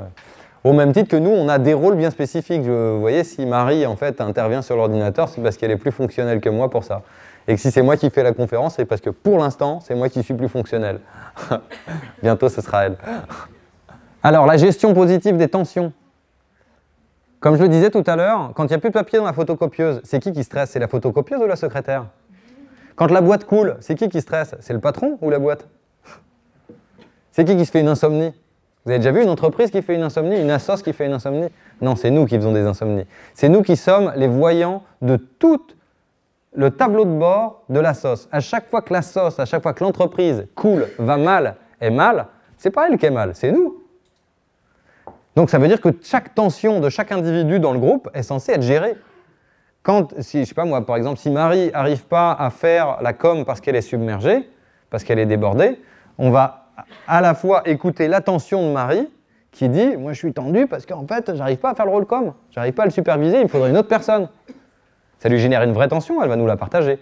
au même titre que nous, on a des rôles bien spécifiques. Vous voyez, si Marie, en fait, intervient sur l'ordinateur, c'est parce qu'elle est plus fonctionnelle que moi pour ça. Et que si c'est moi qui fais la conférence, c'est parce que pour l'instant, c'est moi qui suis plus fonctionnel. Bientôt, ce sera elle. Alors, la gestion positive des tensions. Comme je le disais tout à l'heure, quand il n'y a plus de papier dans la photocopieuse, c'est qui stresse? C'est la photocopieuse ou la secrétaire? Quand la boîte coule, c'est qui stresse? C'est le patron ou la boîte? C'est qui se fait une insomnie? Vous avez déjà vu une entreprise qui fait une insomnie? Une assoce qui fait une insomnie? Non, c'est nous qui faisons des insomnies. C'est nous qui sommes les voyants de tout le tableau de bord de la sauce. À chaque fois que la sauce, à chaque fois que l'entreprise coule, va mal, est mal, c'est pas elle qui est mal, c'est nous. Donc ça veut dire que chaque tension de chaque individu dans le groupe est censée être gérée. Quand, si, je sais pas moi, par exemple, si Marie n'arrive pas à faire la com parce qu'elle est submergée, parce qu'elle est débordée, on va à la fois écouter l'attention de Marie qui dit « Moi je suis tendu parce qu'en fait, j'arrive pas à faire le rôle com, j'arrive pas à le superviser, il me faudrait une autre personne. » Ça lui génère une vraie tension, elle va nous la partager.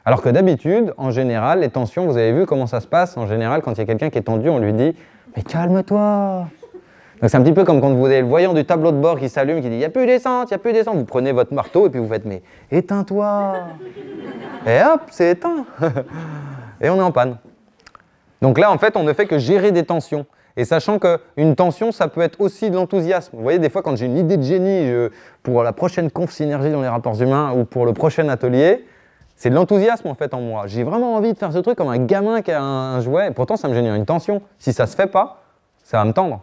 Alors que d'habitude, en général, les tensions, vous avez vu comment ça se passe. En général, quand il y a quelqu'un qui est tendu, on lui dit « Mais calme-toi !» Donc c'est un petit peu comme quand vous avez le voyant du tableau de bord qui s'allume, qui dit « Il n'y a plus d'essence, il n'y a plus d'essence !» Vous prenez votre marteau et puis vous faites « Mais éteins-toi !» Et hop, c'est éteint. Et on est en panne. Donc là, en fait, on ne fait que gérer des tensions. Et sachant qu'une tension, ça peut être aussi de l'enthousiasme. Vous voyez, des fois, quand j'ai une idée de génie pour la prochaine conf synergie dans les rapports humains ou pour le prochain atelier, c'est de l'enthousiasme en fait en moi. J'ai vraiment envie de faire ce truc comme un gamin qui a un jouet. Et pourtant, ça me génère une tension. Si ça ne se fait pas, ça va me tendre.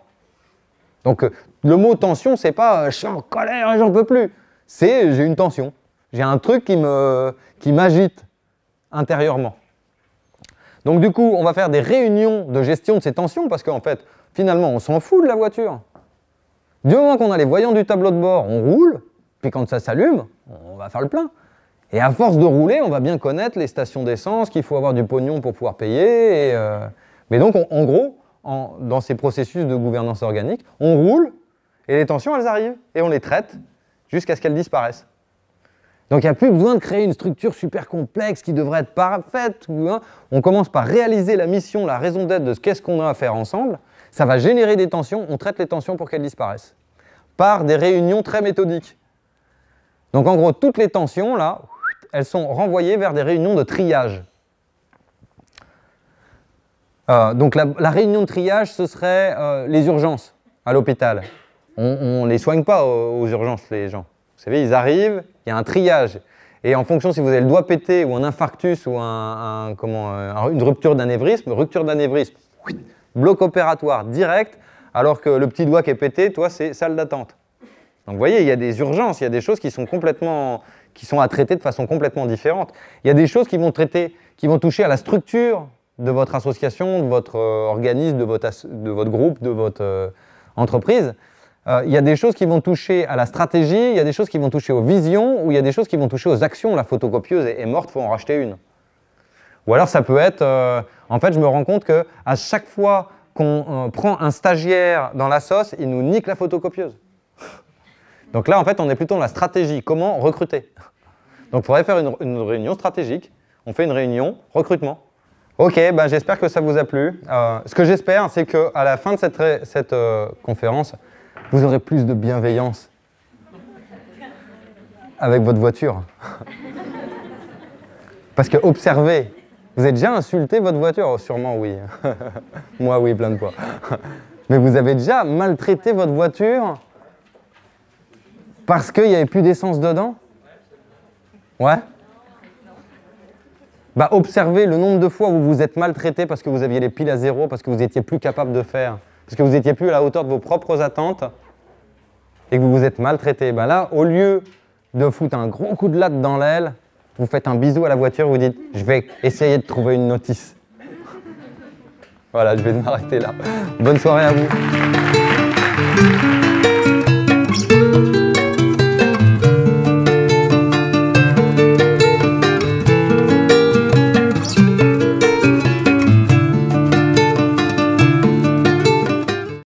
Donc, le mot tension, c'est pas « je suis en colère et j'en peux plus ». C'est « j'ai une tension ». J'ai un truc qui m'agite intérieurement. Donc du coup, on va faire des réunions de gestion de ces tensions parce qu'en fait, finalement, on s'en fout de la voiture. Du moment qu'on a les voyants du tableau de bord, on roule, puis quand ça s'allume, on va faire le plein. Et à force de rouler, on va bien connaître les stations d'essence, qu'il faut avoir du pognon pour pouvoir payer. Mais donc, en gros, dans ces processus de gouvernance organique, on roule et les tensions, elles arrivent et on les traite jusqu'à ce qu'elles disparaissent. Donc il n'y a plus besoin de créer une structure super complexe qui devrait être parfaite. On commence par réaliser la mission, la raison d'être de ce qu'est-ce qu'on a à faire ensemble. Ça va générer des tensions, on traite les tensions pour qu'elles disparaissent. Par des réunions très méthodiques. Donc en gros, toutes les tensions, là, elles sont renvoyées vers des réunions de triage. Donc la réunion de triage, ce serait les urgences à l'hôpital. On ne les soigne pas aux urgences, les gens. Vous savez, ils arrivent, il y a un triage. Et en fonction si vous avez le doigt pété ou un infarctus ou une rupture d'anévrisme, bloc opératoire direct, alors que le petit doigt qui est pété, toi, c'est salle d'attente. Donc vous voyez, il y a des urgences, il y a des choses qui sont à traiter de façon complètement différente. Il y a des choses qui vont toucher à la structure de votre association, de votre organisme, de votre groupe, de votre entreprise. Il y a des choses qui vont toucher à la stratégie, il y a des choses qui vont toucher aux visions, ou il y a des choses qui vont toucher aux actions. La photocopieuse est morte, il faut en racheter une. Ou alors ça peut être, en fait je me rends compte qu'à chaque fois qu'on prend un stagiaire dans la sauce, il nous nique la photocopieuse. Donc là en fait on est plutôt dans la stratégie, comment recruter. Donc il faudrait faire une réunion stratégique, on fait une réunion recrutement. Ok, bah, j'espère que ça vous a plu. Ce que j'espère c'est qu'à la fin de cette conférence, vous aurez plus de bienveillance avec votre voiture. Parce que observez, vous avez déjà insulté votre voiture? Oh, sûrement oui. Moi oui, plein de fois. Mais vous avez déjà maltraité votre voiture parce qu'il n'y avait plus d'essence dedans? Ouais? Bah, observez le nombre de fois où vous vous êtes maltraité parce que vous aviez les piles à zéro, parce que vous n'étiez plus capable de faire. Parce que vous n'étiez plus à la hauteur de vos propres attentes et que vous vous êtes maltraité. Ben là, au lieu de foutre un gros coup de latte dans l'aile, vous faites un bisou à la voiture, vous dites « je vais essayer de trouver une notice ». Voilà, je vais m'arrêter là. Bonne soirée à vous.